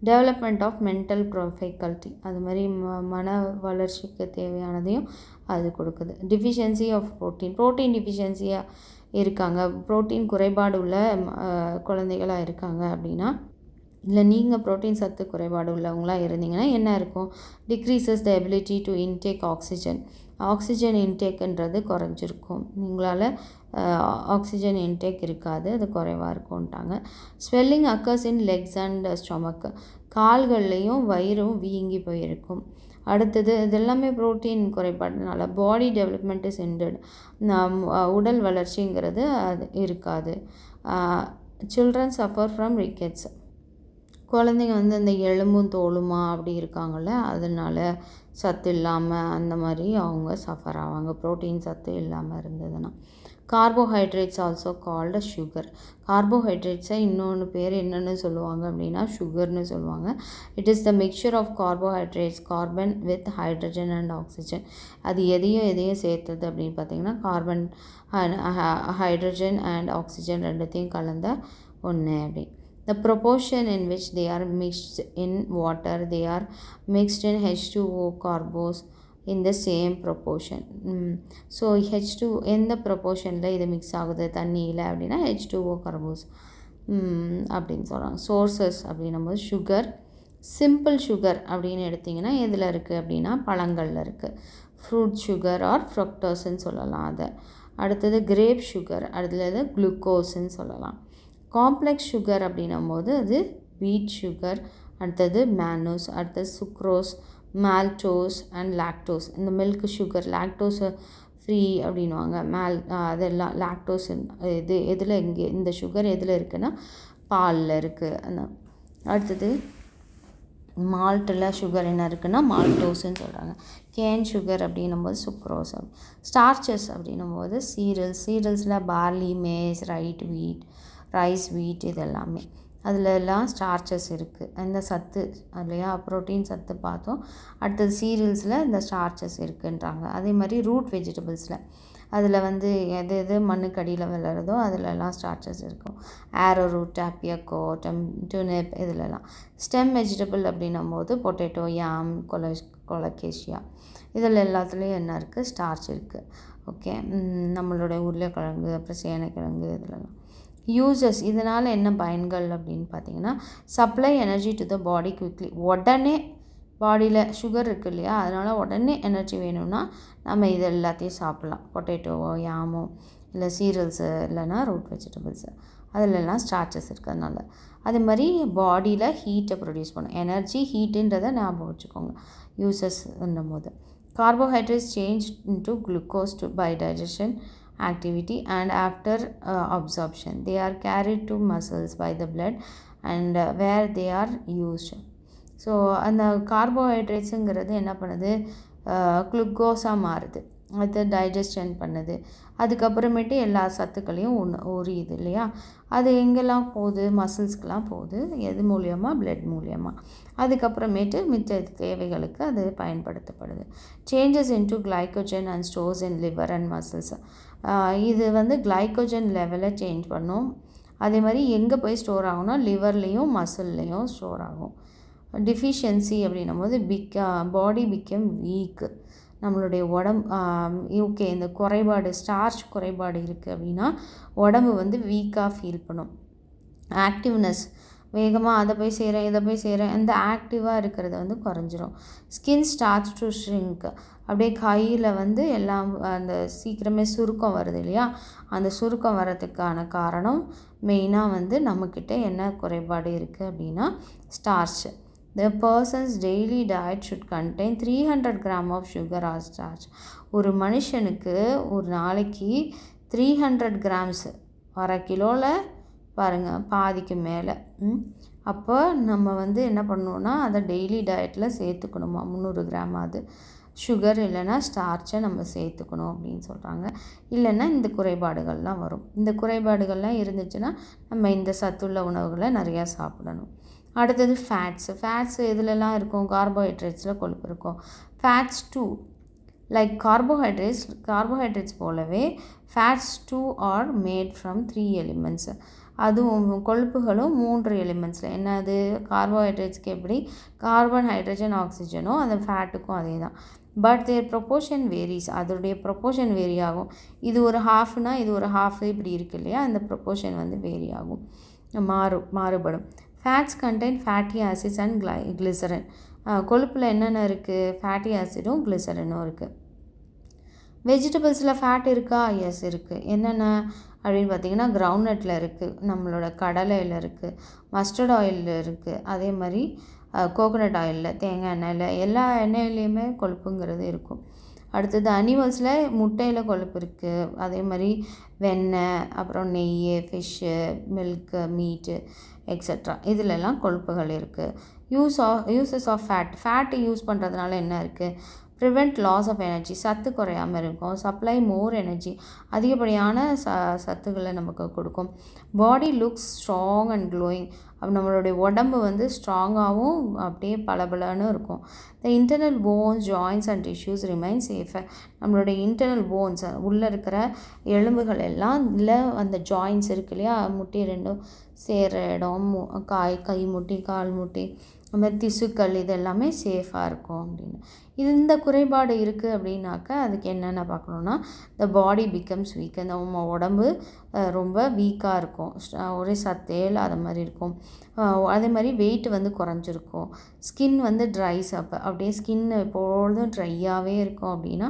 டெவலப்மெண்ட் ஆஃப் மென்டல் ஃபேக்கல்ட்டி, அது மாதிரி மன வளர்ச்சிக்கு தேவையானதையும் அது கொடுக்குது. டிஃபிஷியன்சி ஆஃப் ப்ரோட்டீன் டிஃபிஷியன்சியாக இருக்காங்க, ப்ரோட்டீன் குறைபாடு உள்ள குழந்தைகளாக இருக்காங்க அப்படின்னா, இல்லை நீங்கள் ப்ரோட்டீன் சத்து குறைபாடு உள்ளவங்களாக இருந்தீங்கன்னா என்ன இருக்கும்? Decreases the ability to intake oxygen இன்டேக்குன்றது குறைஞ்சிருக்கும். உங்களால் ஆக்சிஜன் இன்டேக் இருக்காது, அது குறைவாக இருக்கும்ட்டாங்க. Swelling occurs in legs and stomach, கால்கள்லேயும் வயிறும் வீங்கி போயிருக்கும். அடுத்தது இதெல்லாமே ப்ரோட்டீன் குறைபாடுனால. பாடி டெவலப்மெண்ட் இஸ் ஹிண்டர்ட், உடல் வளர்ச்சிங்கிறது அது இருக்காது. சில்ட்ரன் சஃபர் ஃப்ரம் ரிக்கெட்ஸ், குழந்தைங்க வந்து அந்த எலும்பும் தோலுமா அப்படி இருக்காங்கள்ல, அதனால் சத்து இல்லாமல் அந்த மாதிரி அவங்க சஃபர் ஆவாங்க, ப்ரோட்டீன் சத்து இல்லாமல் இருந்ததுன்னா. Carbohydrates also called sugar. கார்போஹைட்ரேட்ஸை இன்னொன்று பேர் என்னென்னு சொல்லுவாங்க அப்படின்னா சுகர்னு சொல்லுவாங்க. It is the mixture of carbohydrates, carbon with hydrogen and oxygen. அது எதையும் சேர்த்தது அப்படின்னு பார்த்தீங்கன்னா கார்பன், ஹைட்ரஜன் அண்ட் ஆக்சிஜன் ரெண்டுத்தையும் கலந்த ஒன்று அப்படி. The proportion in which they are mixed in water, they are mixed in H2O carbos in the same proportion. So H2 எந்த ப்ரொப்போர்ஷனில் இது மிக்ஸ் ஆகுது தண்ணியில் அப்படின்னா H2O carbos அப்படின்னு சொல்கிறாங்க. சோர்ஸஸ் அப்படின்னும் போது சுகர், சிம்பிள் சுகர் அப்படின்னு எடுத்திங்கன்னா எதில் இருக்குது அப்படின்னா பழங்களில் இருக்குது. ஃப்ரூட் சுகர் ஆர் ஃப்ரக்டோஸ்ன்னு சொல்லலாம் அதை. அடுத்தது கிரேப் சுகர், அடுத்தது குளுக்கோஸ்ன்னு சொல்லலாம். காம்ப்ளெக்ஸ் சுகர் அப்படின்னும் போது அது வீட் சுகர், அடுத்தது மேனோஸ், அடுத்தது சுக்ரோஸ், மால்டோஸ் அண்ட் லாக்டோஸ். இந்த மில்க் சுகர் லாக்டோஸ் ஃப்ரீ அப்படின்வாங்க. அதெல்லாம் லாக்டோஸ் இது எதில் இங்கே இந்த சுகர் எதில் இருக்குன்னா பாலில் இருக்குது. அந்த அடுத்தது மால்ட்டில் சுகர் என்ன இருக்குன்னா மால்டோஸ்ன்னு சொல்கிறாங்க. கேன் சுகர் அப்படின்னும்போது சுக்ரோஸ். ஸ்டார்ச்சஸ் அப்படின்னும்போது சீரியல்ஸில் பார்லி, மேஸ், ரைஸ், வீட் இது எல்லாமே அதில் எல்லாம் ஸ்டார்ச்சஸ் இருக்குது. இந்த சத்து இல்லையா, ப்ரோட்டீன் சத்து பார்த்தோம். அடுத்தது சீரியல்ஸில் இந்த ஸ்டார்ச்சஸ் இருக்குன்றாங்க. அதே மாதிரி ரூட் வெஜிடபிள்ஸில் அதில் வந்து எது மண்ணுக்கடியில் விளையிறதோ அதிலெல்லாம் ஸ்டார்ச்சஸ் இருக்கும். ஆரோ ரூட், டாப்பியக்கோ, டுனிப் இதிலெல்லாம். ஸ்டெம் வெஜிடபிள் அப்படின்னும் போது பொட்டேட்டோ, யாம், கொலகேஷியா இதில் எல்லாத்துலேயும் என்ன இருக்குது, ஸ்டார்ச் இருக்குது. ஓகே, நம்மளோட உருளைக்கிழங்கு, அப்புறம் சேனைக்கிழங்கு இதிலெல்லாம். யூசஸ் இதனால் என்ன பயன்கள் அப்படின்னு பார்த்தீங்கன்னா, supply energy to the body quickly. உடனே பாடியில் சுகர் இருக்குது இல்லையா, அதனால் உடனே எனர்ஜி வேணும்னா நம்ம இது எல்லாத்தையும் சாப்பிட்லாம். பொட்டேட்டோவோ, யாமோ, இல்லை சீரியல்ஸு, இல்லைன்னா ரூட் வெஜிடபிள்ஸு அதிலெல்லாம் ஸ்டார்ச்சஸ் இருக்கிறதுனால. அதே மாதிரி பாடியில் ஹீட்டை ப்ரொடியூஸ் பண்ணும். எனர்ஜி ஹீட்டுன்றதை ஞாபகம் வச்சுக்கோங்க யூசஸ்ன்னும் போது. Carbohydrates change into glucose by digestion activity and after absorption they are carried to muscles by the blood and where they are used. So அந்த கார்போஹைட்ரேட்ஸுங்கிறது என்ன பண்ணுது, குளுக்கோஸாக மாறுது. அது டைஜஷன் பண்ணுது. அதுக்கப்புறமேட்டு எல்லா சத்துக்களையும் உரியுது இல்லையா. அது எங்கெல்லாம் போகுது, மசில்ஸ்க்கெலாம் போகுது. எது மூலியமாக, பிளட் மூலியமாக. அதுக்கப்புறமேட்டு மிச்ச தேவைகளுக்கு அது பயன்படுத்தப்படுது. Changes into glycogen and stores in liver and muscles. இது வந்து கிளைக்கோஜன் லெவலை சேஞ்ச் பண்ணும். அதே மாதிரி எங்கே போய் ஸ்டோர் ஆகும்னா லிவர்லேயும் மசில்லையும் ஸ்டோர் ஆகும். டிஃபிஷியன்சி அப்படின்னும் போது பாடி பிகம் வீக்கு. நம்மளுடைய ஓகே, இந்த குறைபாடு, ஸ்டார்ச் குறைபாடு இருக்குது அப்படின்னா உடம்பு வந்து வீக்காக ஃபீல் பண்ணும். ஆக்டிவ்னஸ், வேகமாக அதை போய் செய்கிறேன் இதை போய் செய்கிறேன், அந்த ஆக்டிவாக இருக்கிறது வந்து குறைஞ்சிரும். Skin starch to shrink. அப்படியே கையில் வந்து எல்லாம் அந்த சீக்கிரமே சுருக்கம் வருது இல்லையா, அந்த சுருக்கம் வரதுக்கான காரணம் மெயினாக வந்து நம்மக்கிட்ட என்ன குறைபாடு இருக்குது அப்படின்னா starch. The person's daily diet should contain 300 grams of sugar or starch. ஒரு மனுஷனுக்கு ஒரு நாளைக்கு 300 grams, அரை கிலோவில் பாருங்கள் பாதிக்கு மேலே. அப்போ நம்ம வந்து என்ன பண்ணணுன்னா அதை டெய்லி டயட்டில் சேர்த்துக்கணுமா, 300 கிராம் அது சுகர் இல்லைன்னா ஸ்டார்ச்சை நம்ம சேர்த்துக்கணும் அப்படின்னு சொல்கிறாங்க. இல்லைன்னா இந்த குறைபாடுகள்லாம் வரும். இந்த குறைபாடுகள்லாம் இருந்துச்சுன்னா நம்ம இந்த சத்துள்ள உணவுகளை நிறையா சாப்பிடணும். அடுத்தது ஃபேட்ஸ் எதுலலாம் இருக்கும், கார்போஹைட்ரேட்ஸில் கொழுப்பு இருக்கும். ஃபேட்ஸ் டூ லைக் கார்போஹைட்ரேட்ஸ் போலவே fats too are made from 3 elements. அதுவும் கொழுப்புகளும் 3 எலிமெண்ட்ஸில். என்னது, கார்போஹைட்ரேட்ஸ்க்கு எப்படி கார்பன், ஹைட்ரஜன், ஆக்சிஜனோ அந்த ஃபேட்டுக்கும் அதே தான். But their proportion varies. அதோடைய ப்ரொப்போர்ஷன் வேரி ஆகும். இது ஒரு ஹாஃப்னா இது ஒரு ஹாஃப் இப்படி இருக்குது இல்லையா, அந்த ப்ரொப்போர்ஷன் வந்து வேரி ஆகும், மாறுபடும். Fats contain fatty acids and glycerin. கொழுப்பில் என்னென்ன இருக்குது, ஃபேட்டி ஆசிடும் கிளிசரினும் இருக்குது. வெஜிடபிள்ஸில் ஃபேட் இருக்கா, எஸ் இருக்குது. என்னென்ன அப்படின்னு பார்த்திங்கன்னா கிரவுண்ட்நட்டில் இருக்குது, நம்மளோட கடலையில் இருக்குது, மஸ்டர்ட் ஆயிலில் இருக்குது, அதே மாதிரி கோகோனட் ஆயிலில், தேங்காய் எண்ணெயில், எல்லா எண்ணெயிலையுமே கொழுப்புங்கிறது இருக்கும். அடுத்தது அனிமல்ஸில் முட்டையில் கொழுப்பு இருக்குது. அதே மாதிரி வெண்ணெய், அப்புறம் நெய், ஃபிஷ்ஷு, மில்க்கு, மீட்டு எக்ஸட்ரா இதிலெல்லாம் கொழுப்புகள் இருக்குது. யூசஸ் ஆஃப் ஃபேட்டு யூஸ் பண்ணுறதுனால என்ன இருக்குது, ப்ரிவெண்ட் லாஸ் ஆஃப் எனர்ஜி, சத்து குறையாமல் இருக்கும். சப்ளை மோர் எனர்ஜி, அதிகப்படியான சத்துக்களை நமக்கு கொடுக்கும். Body looks strong and glowing. அப்போ நம்மளுடைய உடம்பு வந்து ஸ்ட்ராங்காகவும் அப்படியே பளபளன்னு இருக்கும். The internal bones, joints and tissues remain safer. நம்மளுடைய இன்டர்னல் போன்ஸ் உள்ளே இருக்கிற எலும்புகள் எல்லாம் இல்லை, அந்த ஜாயின்ஸ் இருக்கு இல்லையா, முட்டி ரெண்டும் சேர்கிற இடம், கை முட்டி, கால் முட்டி, அந்த மாதிரி திசுக்கள், இது எல்லாமே சேஃபாக இருக்கும் அப்படின்னு. இந்த குறைபாடு இருக்குது அப்படின்னாக்கா அதுக்கு என்னென்ன பார்க்கணுன்னா, த பாடி பிகம்ஸ் வீக். நம்ம உடம்பு ரொம்ப வீக்காக இருக்கும், ஒரே சத்தே இல்லாத மாதிரி இருக்கும். அதே மாதிரி வெயிட் வந்து குறைஞ்சிருக்கும். ஸ்கின் வந்து ட்ரைஸ் அப்படியே ஸ்கின் எப்பொழுதும் ட்ரையாகவே இருக்கும் அப்படின்னா,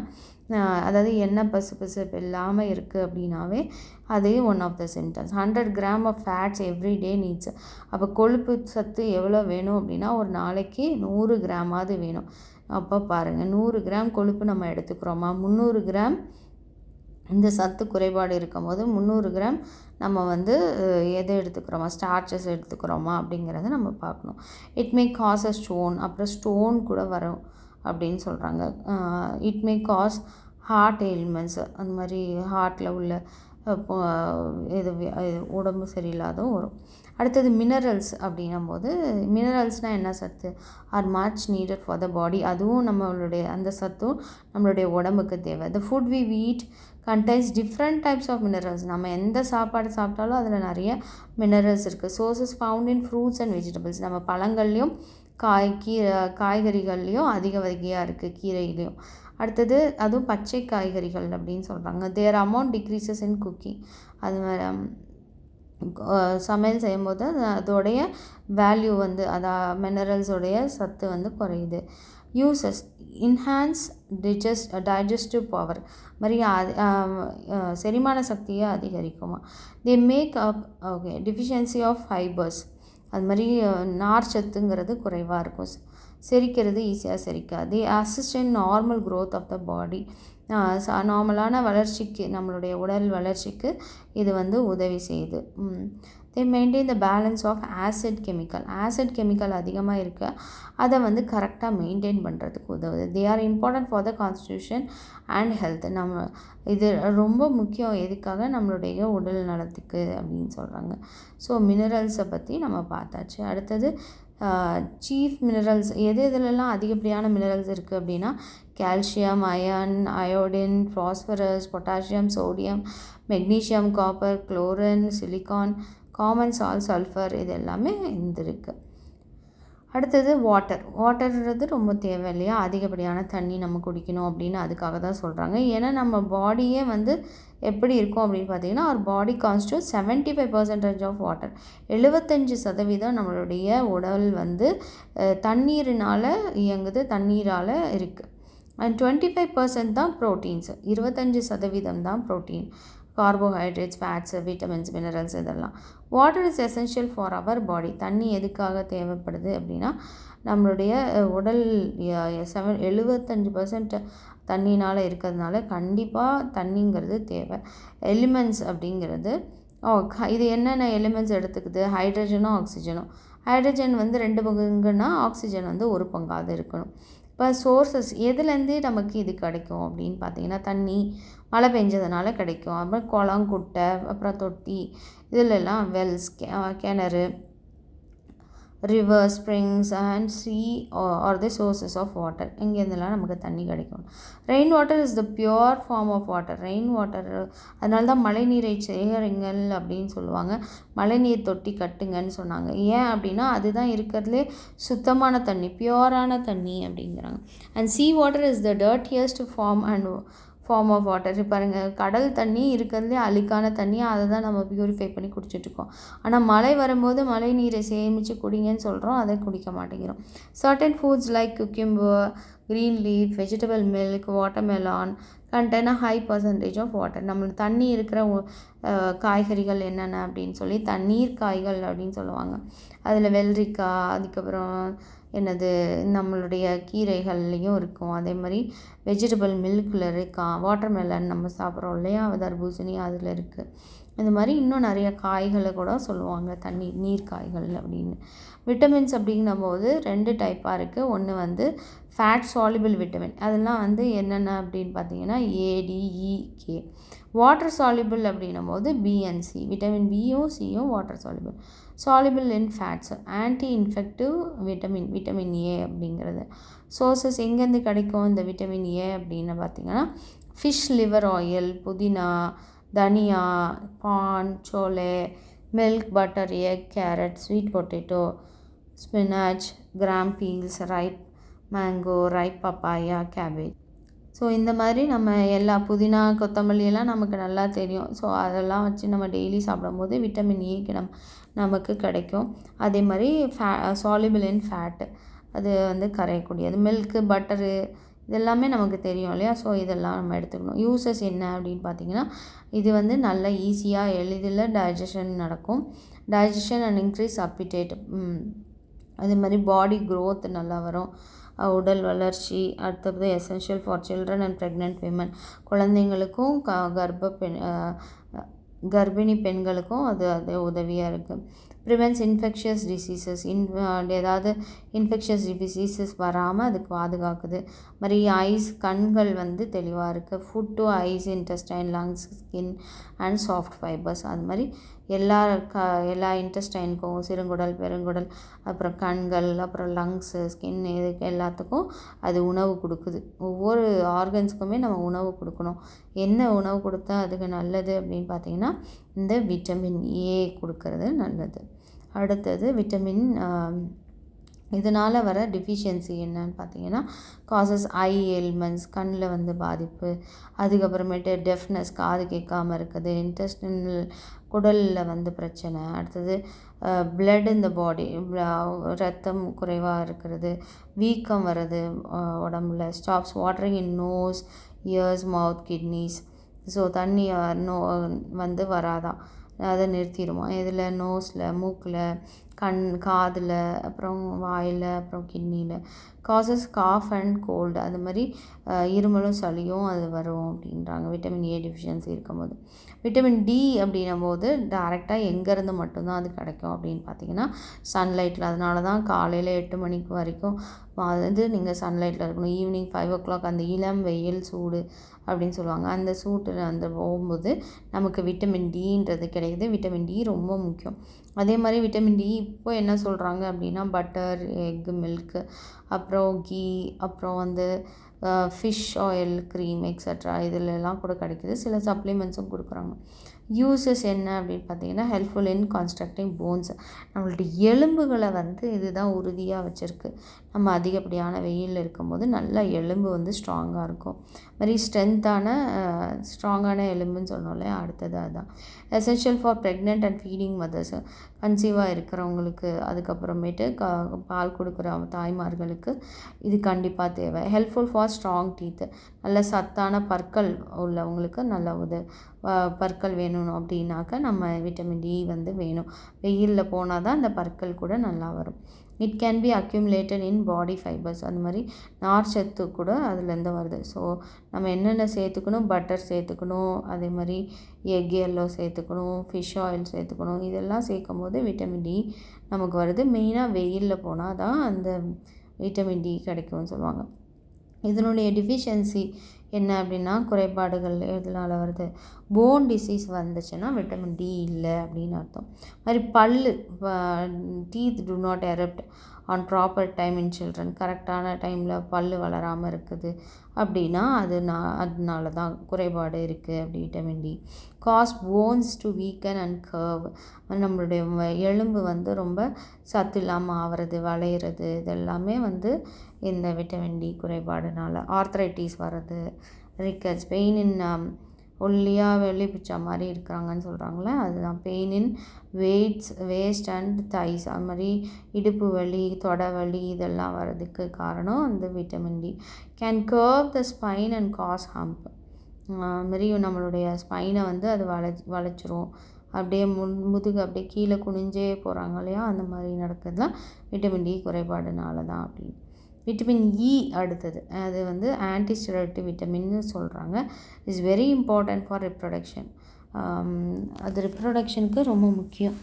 அதாவது எண்ணெய் பசுப்பு இல்லாமல் இருக்குது அப்படின்னாவே அதே one of the symptoms. 100 gram of fats every day needs. அப்போ கொழுப்பு சத்து எவ்வளோ வேணும் அப்படின்னா ஒரு நாளைக்கு 100 கிராமாவது வேணும். அப்போ பாருங்கள், 100 கிராம் கொழுப்பு நம்ம எடுத்துக்கிறோமா, 300 கிராம் இந்த சத்து குறைபாடு இருக்கும்போது 300 கிராம் நம்ம வந்து எதை எடுத்துக்கிறோமா, ஸ்டார்ச்சஸ் எடுத்துக்கிறோமா அப்படிங்கிறத நம்ம பார்க்கணும். It may cause a stone, அப்புறம் ஸ்டோன் கூட வரும் அப்படின்னு சொல்கிறாங்க. It may cause heart ailments, அந்த மாதிரி ஹார்ட்டில் உள்ள இது உடம்பு சரியில்லாதவும் வரும். அடுத்தது மினரல்ஸ் அப்படின்னும்போது, மினரல்ஸ்னால் என்ன சத்து, are much needed for the body. அதுவும் நம்மளுடைய அந்த சத்தும் நம்மளுடைய உடம்புக்கு தேவை. The food we eat contains different types of minerals. நம்ம எந்த சாப்பாடு சாப்பிட்டாலும் அதில் நிறைய மினரல்ஸ் இருக்குது. Sources found in fruits and vegetables. நம்ம பழங்கள்லேயும் காய்கறிகள்லேயும் அதிக வகையாக இருக்குது, கீரையிலையும். அடுத்தது அதுவும் பச்சை காய்கறிகள் அப்படின்னு சொல்கிறாங்க. தேர் அமௌண்ட் டிக்ரீசஸ் இன் குக்கிங். அது சமையல் செய்யும்போது அதோடைய வேல்யூ வந்து மினரல்ஸோடைய சத்து வந்து குறையுது. யூசஸ் இன்ஹான்ஸ் டைஜஸ்டிவ் பவர், மாதிரி செரிமான சக்தியை அதிகரிக்குமா. They make up deficiency of fibres. அது மாதிரி நார்ச்சத்துங்கிறது குறைவாக இருக்கும். செரிக்கிறது ஈஸியாக செரிக்காது. The assistant normal growth of the body. நார்மலான வளர்ச்சிக்கு, நம்மளுடைய உடல் வளர்ச்சிக்கு இது வந்து உதவி செய்யுது. They maintain the balance of acid chemical. Acid chemical அதிகமாக இருக்குது, அதை வந்து கரெக்டாக மெயின்டைன் பண்ணுறதுக்கு உதவுது. They are important for the constitution and health. நம்ம இது ரொம்ப முக்கியம், எதுக்காக, நம்மளுடைய உடல் நலத்துக்கு அப்படின்னு சொல்கிறாங்க. ஸோ மினரல்ஸை பற்றி நம்ம பார்த்தாச்சு. அடுத்தது சீஃப் மினரல்ஸ் எதுலெல்லாம் அதிகப்படியான மினரல்ஸ் இருக்குது அப்படின்னா, calcium, iron, iodine, phosphorus, potassium, sodium, magnesium, copper, chlorine, silicon, common salt, sulphur, இது எல்லாமே இருக்குது. அடுத்தது வாட்டர்ன்றது ரொம்ப தேவை இல்லையா, அதிகப்படியான தண்ணி நம்ம குடிக்கணும் அப்படின்னு அதுக்காக தான் சொல்கிறாங்க. ஏன்னா நம்ம பாடியே வந்து எப்படி இருக்கும் அப்படின்னு பார்த்தீங்கன்னா, our body constitutes 75% of water. 75% நம்மளுடைய உடல் வந்து தண்ணீரினால் இயங்குது, தண்ணீரால் இருக்குது. அண்ட் 25% தான் ப்ரோட்டீன்ஸ். 25% தான் protein, carbohydrates, fats, vitamins, minerals இதெல்லாம். Water is essential for our body. தண்ணி எதுக்காக தேவைப்படுது அப்படின்னா, நம்மளுடைய உடல் 75% தண்ணினால் இருக்கிறதுனால கண்டிப்பாக தண்ணிங்கிறது தேவை. எலிமெண்ட்ஸ் அப்படிங்கிறது இது என்னென்ன எலிமெண்ட்ஸ் எடுத்துக்குது, ஹைட்ரஜனும் ஆக்சிஜனும். ஹைட்ரஜன் வந்து 2 பங்குன்னா ஆக்சிஜன் வந்து 1 பங்காவது இருக்கணும். இப்போ சோர்ஸஸ் எதுலேருந்து நமக்கு இது கிடைக்கும் அப்படின்னு பார்த்தீங்கன்னா, தண்ணி மழை பெஞ்சதுனால கிடைக்கும். அப்புறம் குளம், குட்டை, அப்புறம் தொட்டி, இதிலெல்லாம் வெல்ஸ், கிணறு, river, springs and sea are the sources of water. இங்கேருந்துலாம் நமக்கு தண்ணி கிடைக்கும். Rain water is the pure form of water. Rain water, அதனால தான் மழை நீரை சேகரிங்கள் அப்படின்னு சொல்லுவாங்க. மழை நீர் தொட்டி கட்டுங்கன்னு சொன்னாங்க. ஏன் அப்படின்னா, அதுதான் இருக்கிறதுலே சுத்தமான தண்ணி, பியோரான தண்ணி அப்படிங்கிறாங்க. And sea water is the dirtiest form of water. பாருங்கள், கடல் தண்ணி இருக்கிறதுலே அழுக்கான தண்ணி, அதை தான் நம்ம ப்யூரிஃபை பண்ணி குடிச்சிட்ருக்கோம். ஆனால் மழை வரும்போது மழை நீரை சேமித்து குடிங்கன்னு சொல்கிறோம், அதை குடிக்க மாட்டேங்கிறோம். Certain foods like cucumber, green leaf, vegetable milk, watermelon contain high percentage of water. நம்மளுக்கு தண்ணி இருக்கிற காய்கறிகள் என்னென்ன அப்படின்னு சொல்லி தண்ணீர் காய்கள் அப்படின்னு சொல்லுவாங்க. அதில் வெள்ளரிக்காய், அதுக்கப்புறம் நம்மளுடைய கீரைகள்லேயும் இருக்கும். அதே மாதிரி வெஜிடபிள் மில்கில் வாட்டர்மெலன் நம்ம சாப்பிட்றோம் இல்லையா, தர்பூசணி, அதில் இருக்குது. இந்த மாதிரி இன்னும் நிறைய காய்களை கூட சொல்லுவாங்க நீர் காய்கள் அப்படின்னு. விட்டமின்ஸ் அப்படிங்கும்போது 2 டைப்பாக இருக்குது. ஒன்று வந்து ஃபேட் சால்யுபிள் விட்டமின். அதெல்லாம் வந்து என்னென்ன அப்படின்னு பார்த்தீங்கன்னா, ADEK. வாட்டர் சால்யுபிள் அப்படின்னும் போது BNC. விட்டமின் பியும் சியும் water soluble. Soluble in fats, anti infective vitamin A அப்படிங்கிறது. சோர்சஸ் எங்கேருந்து கிடைக்கும் இந்த விட்டமின் A அப்படின்னு பார்த்தீங்கன்னா, ஃபிஷ் லிவர் ஆயில், புதினா, தனியா, பான், சோலே, milk, butter, egg, carrot, sweet potato, spinach, gram peels, ripe mango, ripe papaya, cabbage. So இந்த மாதிரி நம்ம எல்லா புதினா கொத்தமல்லி எல்லாம் நமக்கு நல்லா தெரியும். ஸோ அதெல்லாம் வச்சு நம்ம டெய்லி சாப்பிடும்போது விட்டமின் ஏக்கு நமக்கு கிடைக்கும். அதே மாதிரி சால்யுபிள் இன் ஃபேட்டு, அது வந்து கரையக்கூடியது. மில்க்கு, பட்டரு இதெல்லாமே நமக்கு தெரியும் இல்லையா? ஸோ இதெல்லாம் நம்ம எடுத்துக்கணும். யூசஸ் என்ன அப்படின்னு பார்த்தீங்கன்னா, இது வந்து நல்ல ஈஸியாக எளிதில் டைஜஷன் நடக்கும். Digestion and increase appetite. அதே மாதிரி பாடி க்ரோத் நல்லா வரும். உடல் வளர்ச்சி. அடுத்தது essential for children and pregnant women. குழந்தைங்களுக்கும் கர்ப்பிணி பெண்களுக்கும் அது உதவியாக இருக்குது. Prevents infectious diseases. ஏதாவது இன்ஃபெக்ஷியஸ் டிசீசஸ் வராமல் அதுக்கு பாதுகாக்குது. மாதிரி ஐஸ், கண்கள் வந்து தெளிவாக இருக்குது. Food to eyes, intestine, lungs, skin and soft fibres. அது மாதிரி எல்லா இன்டெஸ்டைனுக்கும், சிறுங்குடல், பெருங்குடல், அப்புறம் கண்கள், அப்புறம் லங்ஸு, ஸ்கின், இதுக்கு எல்லாத்துக்கும் அது உணவு கொடுக்குது. ஒவ்வொரு ஆர்கன்ஸுக்குமே நம்ம உணவு கொடுக்கணும். என்ன உணவு கொடுத்தா அதுக்கு நல்லது அப்படின்னு பார்த்திங்கன்னா, இந்த விட்டமின் ஏ கொடுக்கறது நல்லது. அடுத்தது விட்டமின் இதனால் வர டிஃபிஷியன்சி என்னன்னு பார்த்தீங்கன்னா, காசஸ் ஐ எலிமெண்ட்ஸ், கண்ணில் வந்து பாதிப்பு. அதுக்கப்புறமேட்டு டெஃப்னஸ், காது கேட்காமல் இருக்குது. இன்டெஸ்டினல், குடலில் வந்து பிரச்சனை. அடுத்தது பிளட் இந்த பாடி, ரத்தம் குறைவாக இருக்கிறது. வீக்கம் வர்றது உடம்புல. ஸ்டாப்ஸ் வாட்டரிங் இன் நோஸ், இயர்ஸ், மவுத், கிட்னிஸ். ஸோ தண்ணி வந்து வராதான், அதை நிறுத்திடுமா. இதில் நோஸில், மூக்கில், காதில், அப்புறம் வாயில், அப்புறம் கிட்னியில். Causes cough and cold. அது மாதிரி இருமலும் சளியும் அது வரும் அப்படின்றாங்க விட்டமின் ஏ டிஃபிஷியன்சி இருக்கும்போது. விட்டமின் டி அப்படின்னும் போது டேரெக்டாக எங்கேருந்து மட்டும்தான் அது கிடைக்கும் அப்படின்னு பார்த்தீங்கன்னா, சன்லைட்டில். அதனால தான் காலையில் 8 மணிக்கு வரைக்கும் அது நீங்கள் சன்லைட்டில் இருக்கணும். ஈவினிங் 5 o'clock அந்த இளம் வெயில் சூடு அப்படின்னு சொல்லுவாங்க. அந்த சூட்டில் அந்த போகும்போது நமக்கு விட்டமின் டின்றது கிடைக்குது. விட்டமின் டி ரொம்ப முக்கியம். அதே மாதிரி விட்டமின் டி இப்போ என்ன சொல்கிறாங்க அப்படின்னா, பட்டர், எக்கு, மில்க்கு, அப்புறம் கீ, அப்புறம் வந்து ஃபிஷ் ஆயில், க்ரீம் எக்ஸட்ரா இதிலெல்லாம் கூட கிடைக்கிது. சில சப்ளிமெண்ட்ஸும் கொடுக்குறாங்க. யூசஸ் என்ன அப்படின்னு பார்த்தீங்கன்னா, ஹெல்ப்ஃபுல் இன் கன்ஸ்ட்ரக்டிங் போன்ஸ். நம்மளுடைய எலும்புகளை வந்து இதுதான் உறுதியாக வச்சுருக்கு. நம்ம அதிகப்படியான வெயிலில் இருக்கும்போது நல்லா எலும்பு வந்து ஸ்ட்ராங்காக இருக்கும். மாதிரி ஸ்ட்ராங்கான எலும்புன்னு சொன்னோம் இல்லையா, அடுத்தது அதுதான். Essential for pregnant and feeding mothers, கன்சீவாக இருக்கிறவங்களுக்கு, அதுக்கப்புறமேட்டு பால் கொடுக்குற தாய்மார்களுக்கு இது கண்டிப்பாக தேவை. ஹெல்ப்ஃபுல் ஃபார் ஸ்ட்ராங் டீத்து, நல்ல சத்தான பற்கள் உள்ளவங்களுக்கு நல்ல பற்கள் வேணும் அப்படின்னாக்கா நம்ம விட்டமின் டி வந்து வேணும். வெயிலில் போனால் தான் அந்த பற்கள் கூட நல்லா வரும். It can be accumulated in body fibres. அந்த மாதிரி நார் சத்து கூட அதுலேருந்து வருது. ஸோ நம்ம என்னென்ன சேர்த்துக்கணும், பட்டர் சேர்த்துக்கணும், அதே மாதிரி எக் எல்லோ சேர்த்துக்கணும், ஃபிஷ் ஆயில் சேர்த்துக்கணும். இதெல்லாம் சேர்க்கும் போது விட்டமின் டி நமக்கு வருது. மெயினாக வெயிலில் போனால் தான் அந்த விட்டமின் டி கிடைக்கும்னு சொல்லுவாங்க. இதனுடைய டிஃபிஷியன்சி என்ன அப்படின்னா, குறைபாடுகள் எதனால் வருது, போன் டிசீஸ் வந்துச்சுன்னா விட்டமின் டி இல்லை அப்படின்னு அர்த்தம். மாதிரி teeth to not erupt on proper time in children. கரெக்டான டைமில் வளராமல் இருக்குது அப்படின்னா அதனால தான் குறைபாடு இருக்குது அப்படி vitamin D. Cause bones to weaken and curve. நம்மளுடைய எலும்பு வந்து ரொம்ப சத்து இல்லாமல் ஆகிறது, வளையிறது, இதெல்லாமே வந்து இந்த விட்டமின் டி குறைபாடுனால. ஆர்த்ரைட்டிஸ் வர்றது, ரிக்கட்ஸ், பெயின் இன் ஒல்லியாக வெளி பிச்சா மாதிரி இருக்கிறாங்கன்னு சொல்கிறாங்களே அதுதான். Pain in waist and thighs. அது மாதிரி இடுப்பு வலி, தொடை வலி இதெல்லாம் வர்றதுக்கு காரணம் அந்த vitamin D. Can curve the spine and cause hump. மாரி நம்மளுடைய ஸ்பைனை வந்து அது வளைச்சிரும். அப்படியே முதுகு அப்படியே கீழே குனிஞ்சே போகிறாங்க இல்லையா, அந்த மாதிரி நடக்கிறதுலாம் விட்டமின் டி குறைபாடுனால தான் அப்படின்னு. விட்டமின் இ அடுத்தது, அது வந்து ஆன்டிஸ்டெராய்டு விட்டமின்னு சொல்கிறாங்க. Is very important for reproduction. அது ரிப்ரொடக்ஷனுக்கு ரொம்ப முக்கியம்.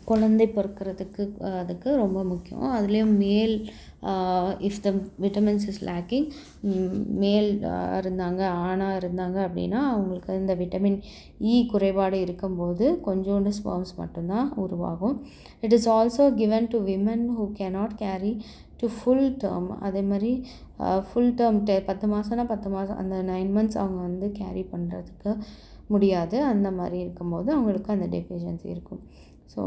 குழந்தை பிறக்கிறதுக்கு அதுக்கு ரொம்ப முக்கியம். அதுலேயும் மேல் if the vitamins is lacking, மேல் இருந்தாங்க, ஆணாக இருந்தாங்க அப்படின்னா அவங்களுக்கு இந்த விட்டமின் இ குறைபாடு இருக்கும்போது கொஞ்சோண்டு ஸ்பெர்ம்ஸ் மட்டும்தான் உருவாகும். It is also given to women who cannot carry to full term. அதே மாதிரி ஃபுல் டேர்ம் 10 மாதம்னா 10 மாதம், அந்த 9 months அவங்க வந்து கேரி பண்ணுறதுக்கு முடியாது. அந்த மாதிரி இருக்கும்போது அவங்களுக்கு அந்த டெஃபிஷியன்சி இருக்கும். ஸோ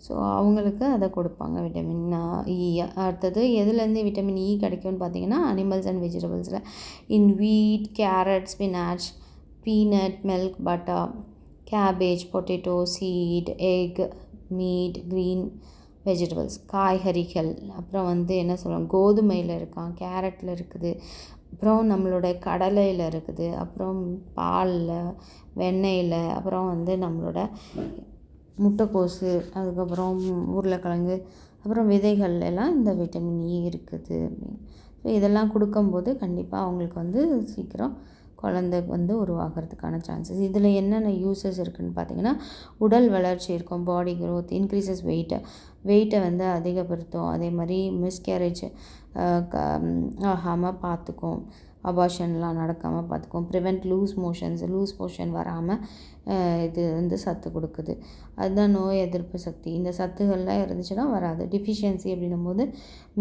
ஸோ அவங்களுக்கு அதை கொடுப்பாங்க விட்டமின் இ. அடுத்தது எதுலேருந்து விட்டமின் இ கிடைக்கும்னு பார்த்தீங்கன்னா அனிமல்ஸ் அண்ட் வெஜிடபிள்ஸில் in wheat, carrot, spinach, peanut, milk, butter, cabbage, potato, seed, egg, meat, green vegetables, காய்கறிகள். அப்புறம் என்ன சொல்லுவாங்க, கோதுமையில் இருக்கான், கேரட்டில் இருக்குது, அப்புறம் நம்மளோட கடலையில் இருக்குது, அப்புறம் பாலில், வெண்ணெயில், அப்புறம் நம்மளோட முட்டைக்கோசு, அதுக்கப்புறம் உருளைக்கிழங்கு, அப்புறம் விதைகள் எல்லாம் இந்த விட்டமின் இ இருக்குது அப்படின்னு. ஸோ இதெல்லாம் கொடுக்கும்போது கண்டிப்பாக அவங்களுக்கு சீக்கிரம் குழந்தை உருவாகிறதுக்கான சான்சஸ். இதில் என்னென்ன யூசஸ் இருக்குதுன்னு பார்த்தீங்கன்னா, உடல் வளர்ச்சி இருக்கும், பாடி க்ரோத், இன்க்ரீசஸ் வெயிட்டை அதிகப்படுத்தும், அதே மாதிரி மிஸ்கேரேஜ் ஆகாமல் பார்த்துக்கும், அபார்ஷன்லாம் நடக்காமல் பார்த்துக்கும், ப்ரிவெண்ட் லூஸ் மோஷன் வராமல் இது சத்து கொடுக்குது. அதுதான் நோய் எதிர்ப்பு சக்தி. இந்த சத்துக்கள்லாம் இருந்துச்சுன்னா வராது. டிஃபிஷியன்சி அப்படின்னும்போது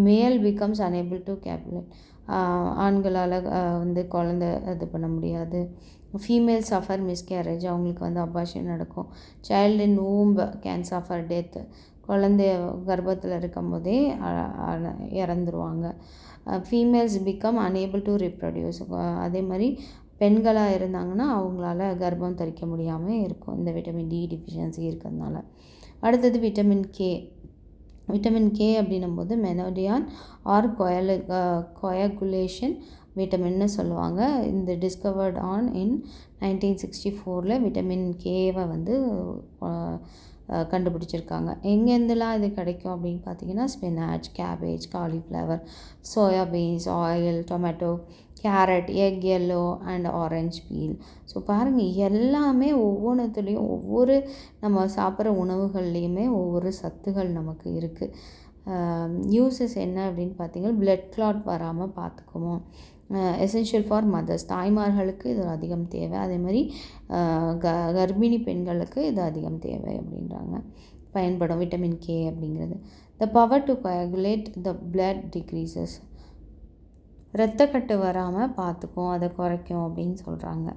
male becomes unable to copulate, ஆண்களால் குழந்தை இது பண்ண முடியாது. ஃபீமேல் சஃபர் மிஸ்கேரேஜ், அவங்களுக்கு அபார்ஷன் நடக்கும். Child in womb can suffer death, குழந்தைய கர்ப்பத்தில் இருக்கும் போதே இறந்துருவாங்க. Females become unable to reproduce, அதே மாதிரி பெண்களாக இருந்தாங்கன்னா அவங்களால கர்ப்பம் தரிக்க முடியாமல் இருக்கும் இந்த விட்டமின் டி டிஃபிஷியன்சி இருக்கிறதுனால. அடுத்தது விட்டமின் கே அப்படின்னும்போது மெனோடியான் ஆர் கொயகுலேஷன் விட்டமின்னு சொல்லுவாங்க. இந்த டிஸ்கவர்ட் ஆன் இன் 1964 விட்டமின் கேவை கண்டுபிடிச்சிருக்காங்க. எங்கேருந்துலாம் இது கிடைக்கும் அப்படின்னு பார்த்தீங்கன்னா, spinach, cabbage, cauliflower, soybeans, oil, tomato, carrot, egg yellow and orange peel. So பாருங்கள், எல்லாமே ஒவ்வொன்றுத்துலேயும் ஒவ்வொரு நம்ம சாப்பிட்ற உணவுகள்லேயுமே ஒவ்வொரு சத்துகள் நமக்கு இருக்குது. யூசஸ் என்ன அப்படின்னு பார்த்தீங்கன்னா, பிளட் கிளாட் வராமல் பார்த்துக்குவோம். எசென்ஷியல் ஃபார் மதர்ஸ், தாய்மார்களுக்கு இது அதிகம் தேவை. அதே மாதிரி கர்ப்பிணி பெண்களுக்கு இது அதிகம் தேவை அப்படின்றாங்க. பயன்படும் விட்டமின் கே அப்படிங்கிறது. The power to coagulate the blood decreases, இரத்தக்கட்டு வராமல் பார்த்துக்கும், அதை குறைக்கும் அப்படின்னு சொல்கிறாங்க.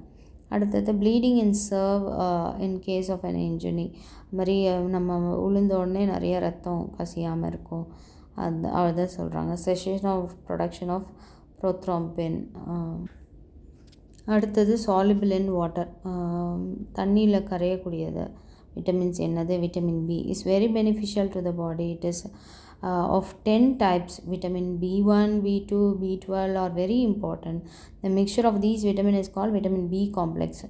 அடுத்தது bleeding in serve in case of an injury, அது மாதிரி நம்ம உளுந்த உடனே நிறைய ரத்தம் கசியாமல் இருக்கும், அதை சொல்கிறாங்க. Session of production of prothrombin. அடுத்தது சாலிபிள் இன் வாட்டர், தண்ணியில் கரையக்கூடியது விட்டமின்ஸ் என்னது, vitamin B is very beneficial to the body. It is of 10 types. Vitamin B1, B2, B12 are very important. The mixture of these vitamin is called vitamin B complex.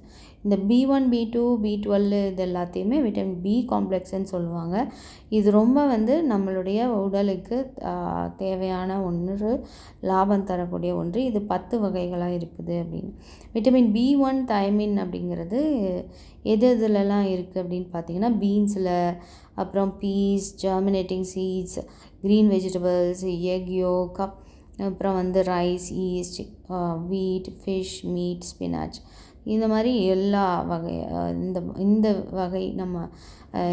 இந்த B1, B2, B12 இது எல்லாத்தையுமே விட்டமின் பி காம்ப்ளெக்ஸ்ன்னு சொல்லுவாங்க. இது ரொம்ப நம்மளுடைய உடலுக்கு தேவையான ஒன்று, லாபம் தரக்கூடிய ஒன்று. இது 10 வகைகளாக இருக்குது அப்படின்னு. விட்டமின் B1 தயமின் அப்படிங்கிறது எதுலலாம் இருக்குது அப்படின்னு பார்த்தீங்கன்னா, பீன்ஸில், அப்புறம் peas, germinating seeds, green vegetables, egg yolk, அப்புறம் rice, yeast, wheat, fish, meat, spinach, இந்த மாதிரி எல்லா வகை இந்த வகை நம்ம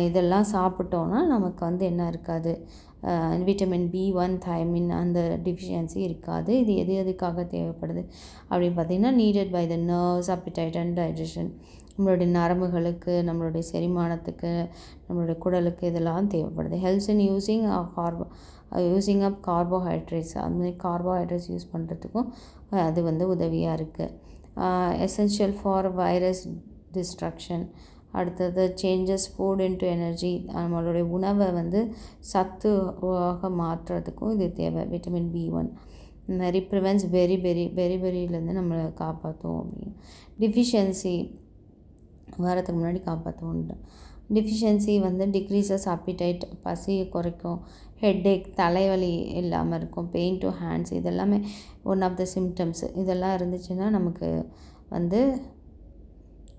இதெல்லாம் சாப்பிட்டோன்னா நமக்கு என்ன இருக்காது, விட்டமின் B1 தயமின் அந்த டிஃபிஷியன்சி இருக்காது. இது எதுக்காக தேவைப்படுது அப்படின்னு பார்த்தீங்கன்னா, needed by the nerves, appetite and digestion, நம்மளுடைய நரம்புகளுக்கு, நம்மளுடைய செரிமானத்துக்கு, நம்மளுடைய குடலுக்கு இதெல்லாம் தேவைப்படுது. Helps in using up carbohydrates, அந்த மாதிரி கார்போஹைட்ரேட்ஸ் யூஸ் பண்ணுறதுக்கும் அது உதவியாக இருக்குது. Essential for virus destruction. அடுத்தது சேஞ்சஸ் ஃபுட் இன்டு எனர்ஜி, நம்மளுடைய உணவை சத்துவாக மாற்றுறதுக்கும் இது தேவை. விட்டமின் B1 நிறைய ப்ரிவென்ட்ஸ் பெரியிலேருந்து நம்மளை காப்பாற்றும் அப்படின்னு. டிஃபிஷியன்சி வரதுக்கு முன்னாடி காப்பாற்றுவோம். டிஃபிஷியன்சி டிக்ரீசஸ் appetite, பசியை குறைக்கும், ஹெட்டேக், தலைவலி இல்லாமல் இருக்கும், பெயின் டு ஹேண்ட்ஸ், இதெல்லாமே ஒன் ஆஃப் த சிம்டம்ஸ். இதெல்லாம் இருந்துச்சுன்னா நமக்கு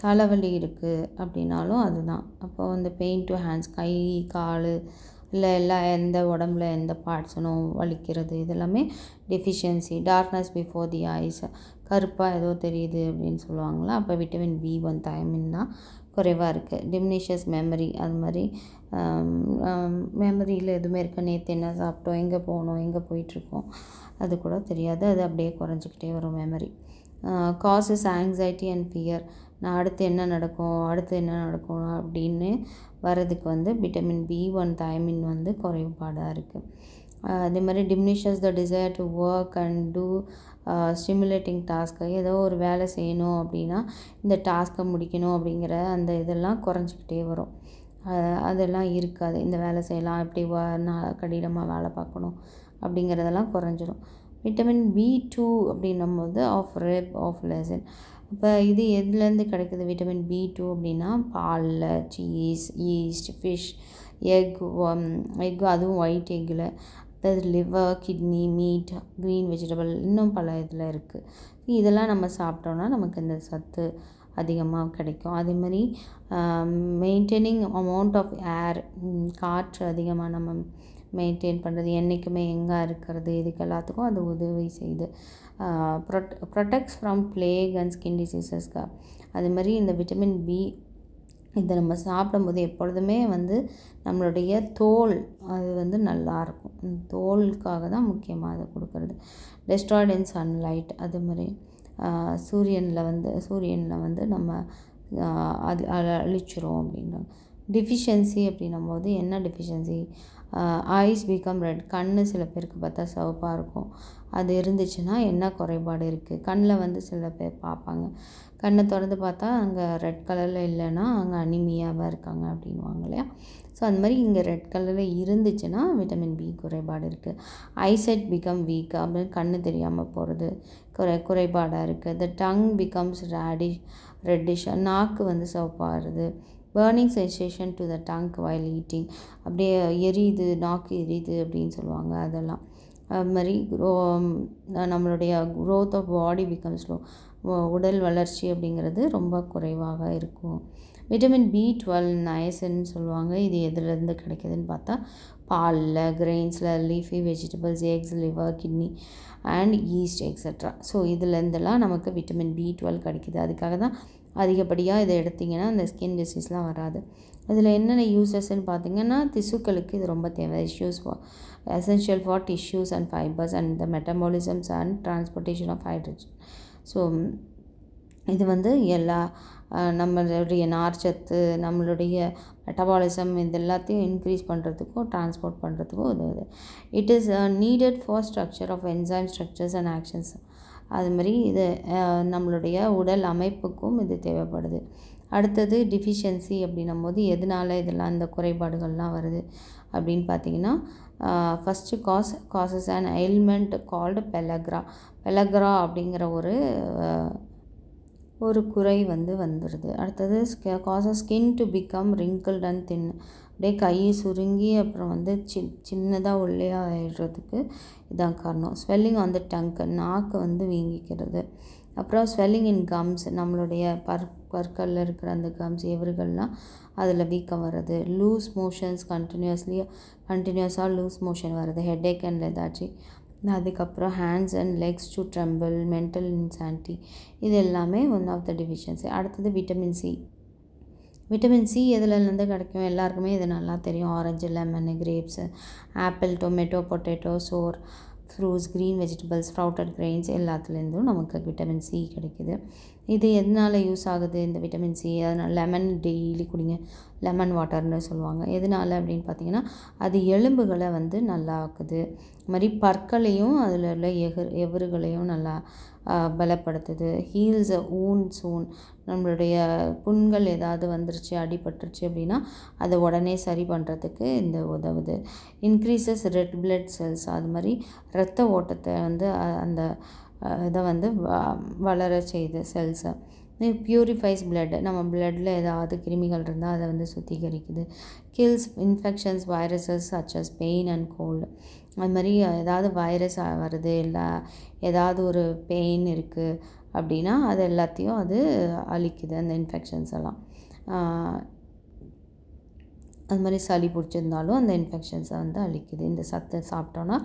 தலைவலி இருக்குது அப்படின்னாலும் அதுதான். அப்போது பெயின் டு ஹேண்ட்ஸ், கை, கால், இல்லை எந்த உடம்புல எந்த பார்ட்ஸனும் வலிக்கிறது, இதெல்லாமே deficiency. Darkness before the eyes, கருப்பாக ஏதோ தெரியுது அப்படின்னு சொல்லுவாங்களா, அப்போ விட்டமின் B1 தயமின் தான் குறைவாக இருக்குது. டிமினிஷஸ் மெமரி, அது மாதிரி மெமரியில் எதுவுமே இருக்க, நேற்று என்ன சாப்பிட்டோம், எங்கே போனோம், எங்கே போயிட்டுருக்கோம் அது கூட தெரியாது, அது அப்படியே குறைஞ்சிக்கிட்டே வரும் memory. Causes anxiety and fear. நான் அடுத்து என்ன நடக்கும் அப்படின்னு வரதுக்கு வந்து விட்டமின் B1 தயமின் வந்து குறைபாடாக இருக்குது. அதே மாதிரி diminishes the desire to work and do stimulating task. ஏதோ ஒரு வேலை செய்யணும் அப்படின்னா இந்த டாஸ்க்கை முடிக்கணும் அப்படிங்கிற அந்த இதெல்லாம் குறைஞ்சிக்கிட்டே வரும். அதெல்லாம் இருக்காது. இந்த வேலை செய்யலாம், எப்படி கடினமாக வேலை பார்க்கணும் அப்படிங்கிறதெல்லாம் குறைஞ்சிரும். விட்டமின் B2 அப்படின்னும்போது ஆஃப் லெசன். இப்போ இது எதுலேருந்து கிடைக்குது விட்டமின் B2 அப்படின்னா பாலில், சீஸ், ஈஸ்ட், ஃபிஷ், எக் அதுவும் ஒயிட் எக்கில், அதாவது liver, kidney, meet, green vegetable, இன்னும் பல இதில் இருக்குது. இதெல்லாம் நம்ம சாப்பிட்டோன்னா நமக்கு இந்த சத்து அதிகமாக கிடைக்கும். அதேமாதிரி மெயின்டைனிங் அமௌண்ட் ஆஃப் ஏர், காற்று அதிகமாக நம்ம மெயின்டைன் பண்ணுறது, என்றைக்குமே எங்கே இருக்கிறது, இதுக்கு எல்லாத்துக்கும் அது உதவி செய்யுது. Protects from plague and skin டிசீசஸ்க்கு. அதுமாதிரி இந்த விட்டமின் பி இதை நம்ம சாப்பிடும்போது எப்பொழுதுமே வந்து நம்மளுடைய தோல் அது வந்து நல்லாயிருக்கும். தோலுக்காக தான் முக்கியமாக அதை கொடுக்கறது. டெஸ்ட்ராய்ட் இன் சன்லைட். அதுமாதிரி சூரியனில் வந்து நம்ம அது அழிச்சிரும் அப்படின்றாங்க. டிஃபிஷியன்சி அப்படின்னும் போது என்ன டிஃபிஷியன்சி? Ice become red. கண் சில பேருக்கு பார்த்தா சிவப்பாக இருக்கும். அது இருந்துச்சுன்னா என்ன குறைபாடு இருக்குது? கண்ணில் வந்து சில பேர் பார்ப்பாங்க, கண்ணை திறந்து பார்த்தா அங்கே ரெட் கலரில் இல்லைன்னா அங்கே அனிமியாவாக இருக்காங்க அப்படின்வாங்க இல்லையா? ஸோ அந்த மாதிரி இங்கே ரெட் கலரில் இருந்துச்சுன்னா விட்டமின் பி குறைபாடு இருக்குது. Eyesight become weak. அப்படின்னு கண்ணு தெரியாமல் போகிறது குறைபாடாக இருக்குது. The tongue becomes reddish. நாக்கு வந்து சிவப்பாகிறது. Burning sensation to the tongue while eating. அப்படியே எரியுது, நாக்கு எரியுது அப்படின்னு சொல்லுவாங்க. அதெல்லாம் அது மாதிரி நம்மளுடைய growth of body become slow. உடல் வளர்ச்சி அப்படிங்கிறது ரொம்ப குறைவாக இருக்கும். விட்டமின் B12 நயசின்னு சொல்லுவாங்க. இது எதுலேருந்து கிடைக்குதுன்னு பார்த்தா பாலில், கிரெயின்ஸில், leafy vegetables, eggs, liver, kidney and yeast extra. So இதுலேருந்துலாம் நமக்கு விட்டமின் B12 கிடைக்கிது. அதுக்காக தான் அதிகப்படியாக இதை எடுத்திங்கன்னா அந்த ஸ்கின் டிசீஸ்லாம் வராது. இதில் என்னென்ன யூசஸ்ன்னு பார்த்திங்கன்னா திசுக்களுக்கு இது ரொம்ப தேவை. Essential for tissues and fibres and the metabolisms and transportation of hydrogen. So இது வந்து எல்லா நம்மளுடைய நார்ச்சத்து, நம்மளுடைய மெட்டபாலிசம் இது எல்லாத்தையும் இன்க்ரீஸ் பண்ணுறதுக்கும் டிரான்ஸ்போர்ட் பண்ணுறதுக்கும் உதவுது. It is needed for structure of enzyme structures and actions. அதுமாதிரி இது நம்மளுடைய உடல் அமைப்புக்கும் இது தேவைப்படுது. அடுத்தது டிஃபிஷியன்சி அப்படின்னும் போது எதனால் இதெல்லாம் இந்த குறைபாடுகள்லாம் வருது அப்படின்னு பார்த்திங்கன்னா first causes and ailment called pellagra அப்படிங்கிற ஒரு குறை வந்துடுது. அடுத்தது causes skin to become wrinkled and thin. அப்படியே கை சுருங்கி அப்புறம் வந்து சின்னதாக உள்ளே ஆயிடுறதுக்கு இதான் காரணம். Swelling on the tongue. நாக்கு வந்து வீங்கிக்கிறது. அப்புறம் ஸ்வெல்லிங் இன் கம்ஸ். நம்மளுடைய பற்களில் இருக்கிற அந்த கம்ஸ், எவர்கள்லாம் அதில் வீக்கம் வருது. லூஸ் மோஷன்ஸ் கண்டினியூஸாக லூஸ் மோஷன் வருது. Headache and lethargy. அதுக்கப்புறம் hands and legs to tremble, mental insanity. இது எல்லாமே ஒன் ஆஃப் த டிஃபிஷியன்சி. அடுத்தது விட்டமின் சி எதுலேருந்து கிடைக்கும்? எல்லாருக்குமே இது நல்லா தெரியும். Orange, lemon, grapes, apple, tomato, potato, sour fruits, green vegetables, sprouted grains எல்லாத்துலேருந்தும் நமக்கு விட்டமின் சி கிடைக்கிது. இது எதனால் யூஸ் ஆகுது இந்த விட்டமின் சி? அதனால் லெமன் டெய்லி குடிங்க. லெமன் வாட்டர்னு சொல்லுவாங்க. எதனால் அப்படின்னு பார்த்தீங்கன்னா அது எலும்புகளை வந்து நல்லா ஆக்குது. அது மாதிரி பற்களையும் அதில் உள்ள எவறுகளையும் நல்லா பலப்படுத்துது. ஹீல்ஸ் ஊன். நம்மளுடைய புண்கள் ஏதாவது வந்துருச்சு, அடிபட்டுருச்சு அப்படின்னா அதை உடனே சரி பண்ணுறதுக்கு இந்த உதவுது. Increases red blood cells. அது மாதிரி இரத்த ஓட்டத்தை வந்து அந்த இதை வந்து வளர செய்யுது செல்ஸை. Purifies blood. நம்ம பிளட்டில் ஏதாவது கிருமிகள் இருந்தால் அதை வந்து சுத்திகரிக்குது. Kills infections viruses such as pain and cold. அது மாதிரி ஏதாவது வைரஸ் வருது, இல்லை ஏதாவது ஒரு பெயின் இருக்குது அப்படின்னா அது எல்லாத்தையும் அது அழிக்குது, அந்த இன்ஃபெக்ஷன்ஸ் எல்லாம். அது மாதிரி சளி பிடிச்சிருந்தாலும் அந்த இன்ஃபெக்ஷன்ஸை வந்து அழிக்குது. இந்த சத்தை சாப்பிட்டோன்னா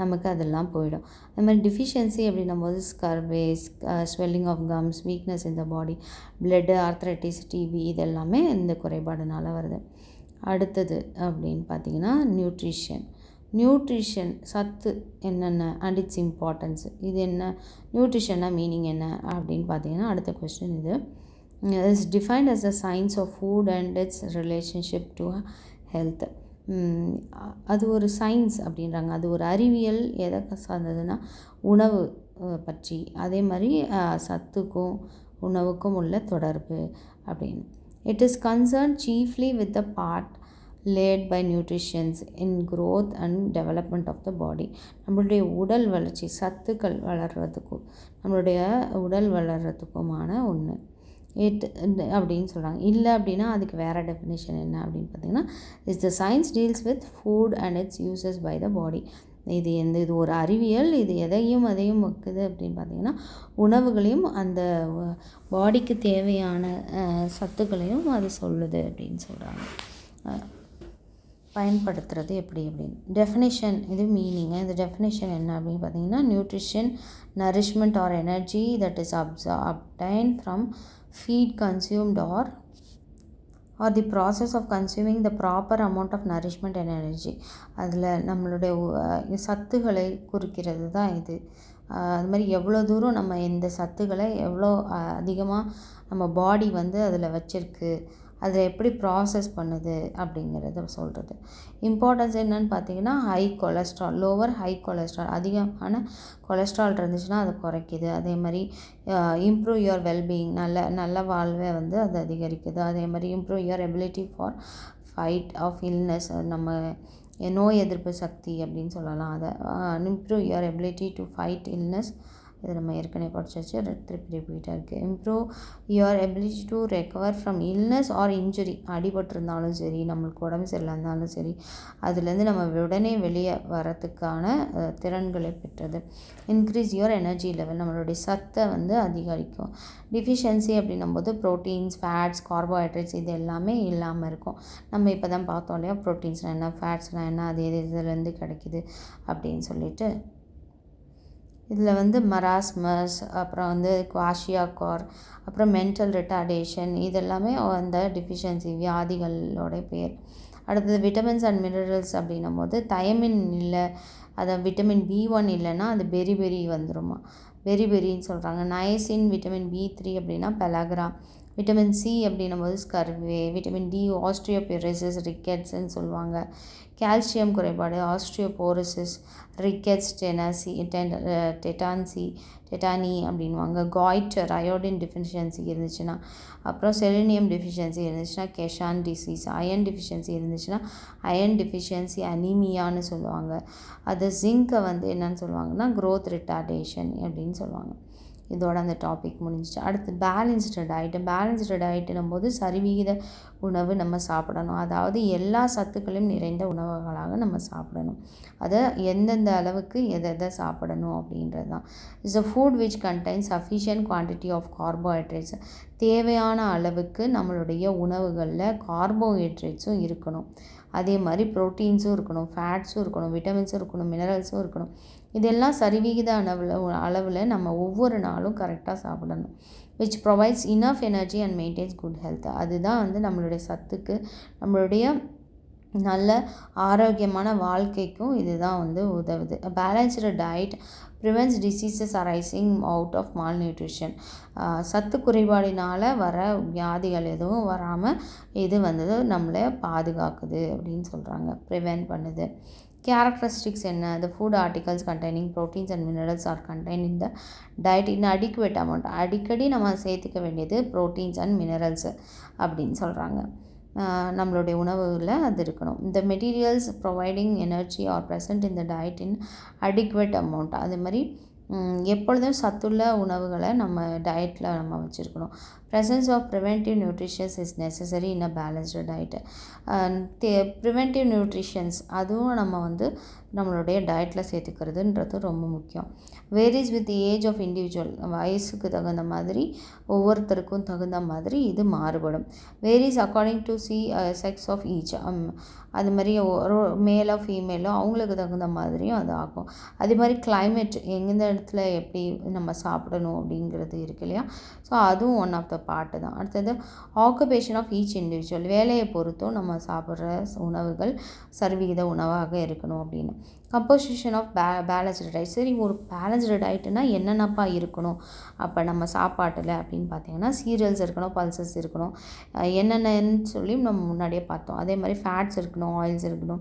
நமக்கு அதெல்லாம் போயிடும். அது மாதிரி டிஃபிஷியன்சி அப்படின்னும் போது scurvies, swelling of gums, weakness in the body, blood, arthritis, TB இது எல்லாமே இந்த குறைபாடுனால வருது. அடுத்தது அப்படின்னு பார்த்திங்கன்னா நியூட்ரிஷன் சத்து என்னென்ன அண்ட் இட்ஸ் இம்பார்ட்டன்ஸ். இது என்ன நியூட்ரிஷன்னா மீனிங் என்ன அப்படின்னு பார்த்தீங்கன்னா அடுத்த கொஸ்டின் இது. Is defined as the science of food and its relationship to health. அது ஒரு சயின்ஸ் அப்படின்றாங்க, அது ஒரு அறிவியல். எதை சார்ந்ததுன்னா உணவு பற்றி, அதே மாதிரி சத்துக்கும் உணவுக்கும் உள்ள தொடர்பு அப்படின்னு. It is concern chiefly with the part laid by nutritions in growth and development of the body. நம்மளுடைய உடல் வளர்ச்சி, சத்துக்கள் வளர்கிறதுக்கும் நம்மளுடைய உடல் வளர்கிறதுக்குமான ஒன்று அப்படின்னு சொல்கிறாங்க. இல்லை அப்படின்னா அதுக்கு வேறு டெஃபினேஷன் என்ன அப்படின்னு பார்த்தீங்கன்னா, is the science deals with food and its uses by the body. இது ஒரு அறிவியல். இது எதையும் அதையும் வைக்குது அப்படின்னு பார்த்தீங்கன்னா உணவுகளையும் அந்த பாடிக்கு தேவையான சத்துக்களையும் அது சொல்லுது அப்படின்னு சொல்கிறாங்க. பயன்படுத்துறது எப்படி அப்படின்னு டெஃபினேஷன், இது மீனிங்கு. இந்த டெஃபினேஷன் என்ன அப்படின்னு பார்த்தீங்கன்னா, nutrition nourishment or energy that is obtained from feed consumed or the process of consuming the proper amount of nourishment and energy. அதில் நம்மளுடைய சத்துக்களை குறிக்கிறது தான் இது. அது மாதிரி எவ்வளோ தூரம் நம்ம இந்த சத்துக்களை எவ்வளோ அதிகமாக நம்ம பாடி வந்து அதில் வச்சுருக்கு, அதை எப்படி ப்ராசஸ் பண்ணுது அப்படிங்கிறத சொல்கிறது. இம்பார்ட்டன்ஸ் என்னன்னு பார்த்தீங்கன்னா high cholesterol, lower high cholesterol, அதிகமான கொலஸ்ட்ரால் இருந்துச்சுன்னா அதை குறைக்குது. அதே மாதிரி இம்ப்ரூவ் யுவர் வெல்பீயிங், நல்ல வாழ்வை வந்து அது அதிகரிக்குது. அதே மாதிரி improve your ability for fight of illness, நம்ம நோய் எதிர்ப்பு சக்தி அப்படின்னு சொல்லலாம். அதை improve your ability to fight illness, இது நம்ம ஏற்கனவே படிச்சாச்சு, திருப்பி ரிப்பீட்டாக இருக்குது. Improve your ability to recover from illness or injury, அடிபட்டிருந்தாலும் சரி, நம்மளுக்கு உடம்பு சரியில்லை இருந்தாலும் சரி, அதுலேருந்து நம்ம உடனே வெளியே வரத்துக்கான திறன்களை பெற்றது. இன்க்ரீஸ் யுவர் எனர்ஜி லெவல், நம்மளுடைய சத்தை வந்து அதிகரிக்கும். டிஃபிஷியன்சி அப்படின்னும் போது ப்ரோட்டீன்ஸ், ஃபேட்ஸ், கார்போஹைட்ரேட்ஸ் இது எல்லாமே இல்லாமல் இருக்கும். நம்ம இப்போ தான் பார்த்தோம் இல்லையா, ப்ரோட்டீன்ஸ்னால் என்ன, ஃபேட்ஸ்னால் என்ன, அது இதுலேருந்து கிடைக்கிது அப்படின்னு சொல்லிட்டு. இதில் வந்து மராஸ்மஸ், அப்புறம் வந்து குவாஷியாகார், அப்புறம் மென்டல் ரிட்டார்டேஷன், இதெல்லாமே அந்த டிஃபிஷியன்சி வியாதிகளோட பேர். அடுத்தது விட்டமின்ஸ் அண்ட் மினரல்ஸ் அப்படின்னும் போது தயமின் இல்லை, அதை விட்டமின் B1 இல்லைன்னா அது பெரி வந்துருமா, பெரின்னு சொல்கிறாங்க. நயசின், விட்டமின் B3 அப்படின்னா பெலாக்ரா, விட்டமின் C அப்படின்னும் போது ஸ்கர்வே, விட்டமின் D ஆஸ்ட்ரியோபோரோசிஸ், ரிக்கெட்ஸ்ன்னு சொல்லுவாங்க. கால்சியம் குறைபாடு ஆஸ்ட்ரியோபோரோசிஸ், ரிக்கெட்ஸ், டெட்டானி அப்படின்வாங்க. காய்டர், அயோடின் டெஃபிஷியன்சி இருந்துச்சுன்னா, அப்புறம் செலினியம் டெஃபிஷியன்சி இருந்துச்சுன்னா கெஷான் டிசீஸ், அயன் டெஃபிஷியன்சி இருந்துச்சுன்னா அயன் டெஃபிஷியன்சி அனீமியான்னு சொல்லுவாங்க. அது ஜிங்கை வந்து என்னன்னு சொல்லுவாங்கன்னா க்ரோத் ரிட்டார்டேஷன் அப்படின்னு சொல்லுவாங்க. இதோட அந்த டாபிக் முடிஞ்சிச்சு. அடுத்து பேலன்ஸ்டு டயட்டு. பேலன்ஸ்டு டயட்டுன்னும் போது சரிவிகித உணவு நம்ம சாப்பிடணும். அதாவது எல்லா சத்துக்களையும் நிறைந்த உணவுகளாக நம்ம சாப்பிடணும். அதை எந்தெந்த அளவுக்கு எதை சாப்பிடணும் அப்படின்றது தான். It's a food which contains sufficient quantity of carbohydrates, தேவையான அளவுக்கு நம்மளுடைய உணவுகளில் கார்போஹைட்ரேட்ஸும் இருக்கணும். அதே மாதிரி ப்ரோட்டீன்ஸும் இருக்கணும், ஃபேட்ஸும் இருக்கணும், விட்டமின்ஸும் இருக்கணும், மினரல்ஸும் இருக்கணும். இதெல்லாம் சரிவிகித அளவில் நம்ம ஒவ்வொரு நாளும் கரெக்டாக சாப்பிடணும். Which provides enough energy and maintenance good health. அதுதான் வந்து நம்மளுடைய சத்துக்கு, நம்மளுடைய நல்ல ஆரோக்கியமான வாழ்க்கைக்கும் இதுதான் வந்து உதவுது. Balanced diet prevents diseases arising out of malnutrition. சத்து குறைபாடினால் வர வியாதிகள் எதுவும் வராமல் இது வந்து நம்மளை பாதுகாக்குது அப்படின்னு சொல்கிறாங்க, ப்ரிவென்ட் பண்ணுது. கேரக்டரிஸ்டிக்ஸ் என்ன? The food articles containing proteins and minerals are contained in the diet in adequate amount. அடிக்கடி நம்ம சேர்த்துக்க வேண்டியது ப்ரோட்டீன்ஸ் அண்ட் மினரல்ஸ் அப்படின்னு சொல்கிறாங்க. நம்மளுடைய உணவுகளில் அது இருக்கணும். இந்த materials providing energy are present in the diet in adequate amount. அது மாதிரி எப்பொழுதும் சத்துள்ள உணவுகளை நம்ம டயட்டில் நம்ம வச்சுருக்கணும். Presence of preventive nutritions is necessary in a balanced diet. Preventive nutritions அதுவும் நம்ம வந்து நம்மளுடைய டயட்டில் சேர்த்துக்கிறதுன்றது ரொம்ப முக்கியம். Varies with age of individual, வயசுக்கு தகுந்த மாதிரி ஒவ்வொருத்தருக்கும் தகுந்த மாதிரி இது மாறுபடும். Varies according to sex of each. அது மாதிரி ஒரு மேலோ ஃபீமேலோ அவங்களுக்கு தகுந்த மாதிரியும் அது ஆகும். அதே மாதிரி கிளைமேட், எந்தெந்த இடத்துல எப்படி நம்ம சாப்பிடணும் அப்படிங்கிறது இருக்கு இல்லையா. ஸோ அதுவும் ஒன் ஆஃப் த பார்ட்டு தான். அடுத்தது ஆக்குபேஷன் ஆஃப் ஈச் இண்டிவிஜுவல், வேலையை பொறுத்தும் நம்ம சாப்பிட்ற உணவுகள் சரிவிகித உணவாக இருக்கணும் அப்படின்னு. Composition of balanced diet. சரி, ஒரு பேலன்ஸ்டு டயட்டுனா என்னென்னப்பா இருக்கணும் அப்போ நம்ம சாப்பாட்டில் அப்படின்னு பார்த்தீங்கன்னா, சீரியல்ஸ் இருக்கணும், பல்சஸ் இருக்கணும், என்னென்னு சொல்லி நம்ம முன்னாடியே பார்த்தோம். அதே மாதிரி ஃபேட்ஸ் இருக்கணும், ஆயில்ஸ் இருக்கணும்,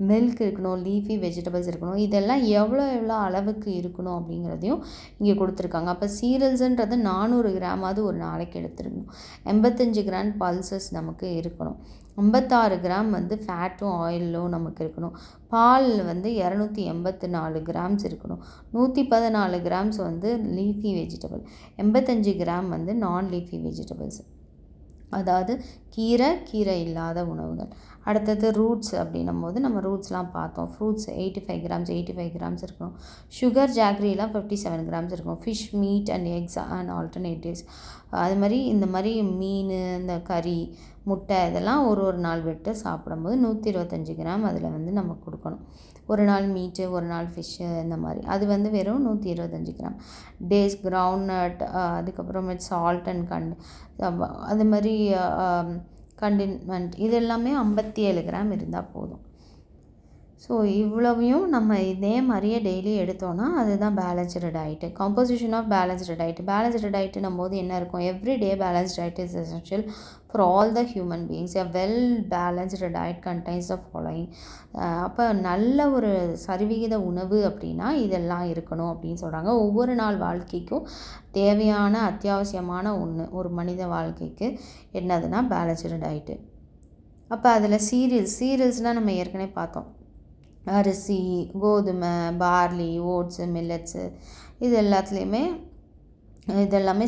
மில்க் இருக்கணும், லீஃபி வெஜிடபிள்ஸ் இருக்கணும். இதெல்லாம் எவ்வளோ அளவுக்கு இருக்கணும் அப்படிங்கிறதையும் இங்கே கொடுத்துருக்காங்க. அப்போ சீரியல்ஸுன்றது 400 கிராமாவது ஒரு நாளைக்கு எடுத்துருக்கணும். 85 கிராம் பல்சஸ் நமக்கு இருக்கணும். 56 கிராம் வந்து ஃபேட்டும் ஆயிலும் நமக்கு இருக்கணும். பால் வந்து 284 கிராம்ஸ் இருக்கணும். 114 கிராம்ஸ் வந்து லீஃபி வெஜிடபிள், 85 கிராம் வந்து நான் லீஃபி வெஜிடபிள்ஸ், அதாவது கீரை இல்லாத உணவுகள். அடுத்தது ரூட்ஸ் அப்படின்னும் போது நம்ம ரூட்ஸ்லாம் பார்த்தோம். ஃப்ரூட்ஸ் 85 கிராம்ஸ் இருக்கணும். சுகர் ஜாக்ரிலாம் 57 கிராம்ஸ் இருக்கும். Fish, meet and X and alternatives. அது மாதிரி இந்த மாதிரி மீன், இந்த கறி, முட்டை இதெல்லாம் ஒரு நாள் விட்டு சாப்பிடும்போது 125 கிராம் அதில் வந்து நம்ம கொடுக்கணும். ஒரு நாள் மீட்டு, ஒரு நாள் ஃபிஷ்ஷு, இந்த மாதிரி அது வந்து வெறும் 125 கிராம். டேஸ், கிரவுண்ட், அதுக்கப்புறமேட்டு சால்ட் அண்ட் அது மாதிரி கண்டின்மெண்ட் இது எல்லாமே 57 கிராம் இருந்தால் போதும். ஸோ இவ்வளவையும் நம்ம இதே மாதிரியே டெய்லி எடுத்தோன்னா அதுதான் balanced diet. Composition of balanced டயட்டுன்னும் போது என்ன இருக்கும்? Every day balanced diet is essential for all the human beings. A well balanced diet contains the following. அப்போ நல்ல ஒரு சரிவிகித உணவு அப்படின்னா இதெல்லாம் இருக்கணும் அப்படின்னு சொல்கிறாங்க. ஒவ்வொரு நாள் வாழ்க்கைக்கும் தேவையான அத்தியாவசியமான ஒன்று ஒரு மனித வாழ்க்கைக்கு என்னதுன்னா பேலன்ஸ்டு டயட்டு. அப்போ அதில் சீரியல்ஸ்னால் நம்ம ஏற்கனவே பார்த்தோம். அரிசி, கோதுமை, பார்லி, ஓட்ஸு, மில்லட்ஸு இதெல்லாமே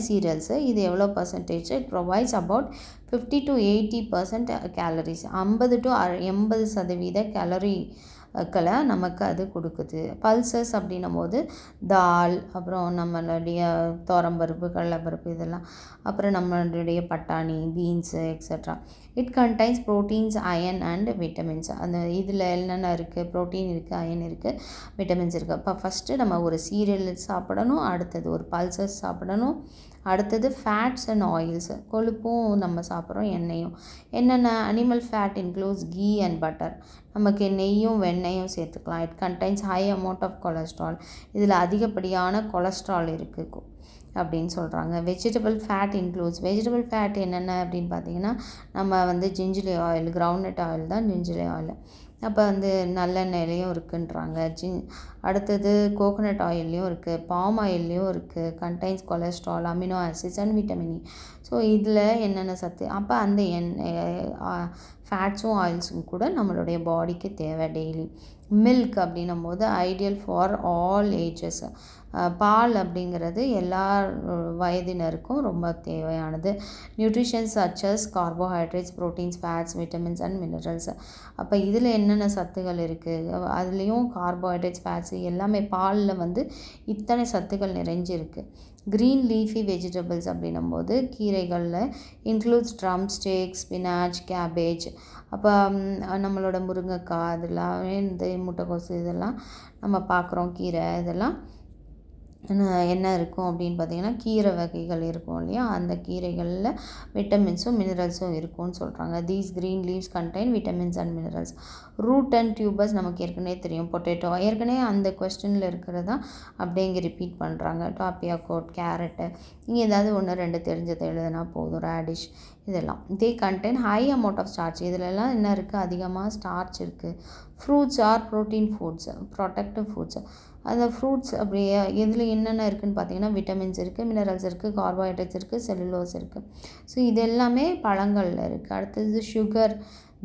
சீரியல்ஸு. இது எவ்வளோ percentage? It provides about 50 to 80% calories. 50 to 80% கேலரிகளை நமக்கு அது கொடுக்குது. பல்சஸ் அப்படின்னும் போது தால், அப்புறம் நம்மளுடைய துவரம்பருப்பு, கடலைப்பருப்பு இதெல்லாம், அப்புறம் நம்மளுடைய பட்டாணி, beans extra. It contains proteins, iron and vitamins. அந்த இதில் என்னென்ன இருக்குது? ப்ரோட்டீன் இருக்குது, அயன் இருக்குது, விட்டமின்ஸ் இருக்குது. அப்போ ஃபஸ்ட்டு நம்ம ஒரு சீரியல் சாப்பிடணும், அடுத்தது ஒரு பல்சஸ் சாப்பிடணும், அடுத்தது ஃபேட்ஸ் அண்ட் ஆயில்ஸ், கொழுப்பும் நம்ம சாப்பிட்றோம், எண்ணெயும். என்னென்ன? Animal fat includes ghee and butter. நமக்கு நெய்யும் வெண்ணெயும் சேர்த்துக்கலாம். It contains high amount of cholesterol. இதில் அதிகப்படியான கொலஸ்ட்ரால் இருக்குது அப்படின்னு சொல்கிறாங்க. Vegetable fat includes. Vegetable fat என்னென்ன அப்படின்னு பார்த்தீங்கன்னா, நம்ம வந்து ஜிஞ்சிலி ஆயில், கிரவுண்ட்நட் ஆயில் தான் ஜிஞ்சிலி ஆயில். அப்போ வந்து நல்லெண்ணெயிலையும் இருக்குன்றாங்க. அடுத்தது கோகோனட் ஆயில்லையும் இருக்குது, பாம் ஆயில்லையும் இருக்குது. Contains cholesterol, amino acids and vitamin E. So இதில் என்னென்ன சத்து? அப்போ அந்த ஃபேட்ஸும் ஆயில்ஸும் கூட நம்மளுடைய பாடிக்கு தேவை டெய்லி. மில்க் அப்படின்னும் போது ஐடியல் ஃபார் ஆல் ஏஜஸ். பால் அப்படிங்கிறது எல்லா வயதினருக்கும் ரொம்ப தேவையானது. Nutritions such as carbohydrates, proteins, fats, vitamins and minerals. அப்போ இதில் என்னென்ன சத்துக்கள் இருக்குது? அதுலேயும் கார்போஹைட்ரேட்ஸ், ஃபேட்ஸ் எல்லாமே பாலில் வந்து இத்தனை சத்துக்கள் நிறைஞ்சிருக்கு. க்ரீன் லீஃபி வெஜிடபிள்ஸ் அப்படின்னும் போது கீரைகளில் includes drumstick, spinach, cabbage. அப்போ நம்மளோட முருங்கைக்காய் அதெல்லாமே, இந்த முட்டைக்கோசு இதெல்லாம் நம்ம பார்க்குறோம். கீரை இதெல்லாம் என்ன இருக்கும் அப்படின்னு பார்த்தீங்கன்னா, கீரை வகைகள் இருக்கும் இல்லையா, அந்த கீரைகளில் விட்டமின்ஸும் மினரல்ஸும் இருக்கும்னு சொல்கிறாங்க. These green leaves contain vitamins and minerals. Root and tubers நமக்கு ஏற்கனவே தெரியும். பொட்டேட்டோ ஏற்கனவே அந்த கொஸ்டினில் இருக்கிறதா அப்படியே இங்கே ரிப்பீட் பண்ணுறாங்க. டாப்பியாகோட், கேரட்டு, இங்கே ஏதாவது 1-2 தெரிஞ்சதை எழுதுனா போதும். ரேடிஷ் இதெல்லாம். They contain high amount of starch. இதிலெல்லாம் என்ன இருக்குது? அதிகமாக ஸ்டார்ச் இருக்குது. Fruits or protein foods, productive foods. அந்த ஃப்ரூட்ஸ் அப்படியே இதில் என்னென்ன இருக்குதுன்னு பார்த்தீங்கன்னா, விட்டமின்ஸ் இருக்குது, மினரல்ஸ் இருக்குது, கார்போஹைட்ரேட்ஸ் இருக்குது, செல்லுலோஸ் இருக்குது. ஸோ இது எல்லாமே பழங்களில் இருக்குது. அடுத்தது சுகர்,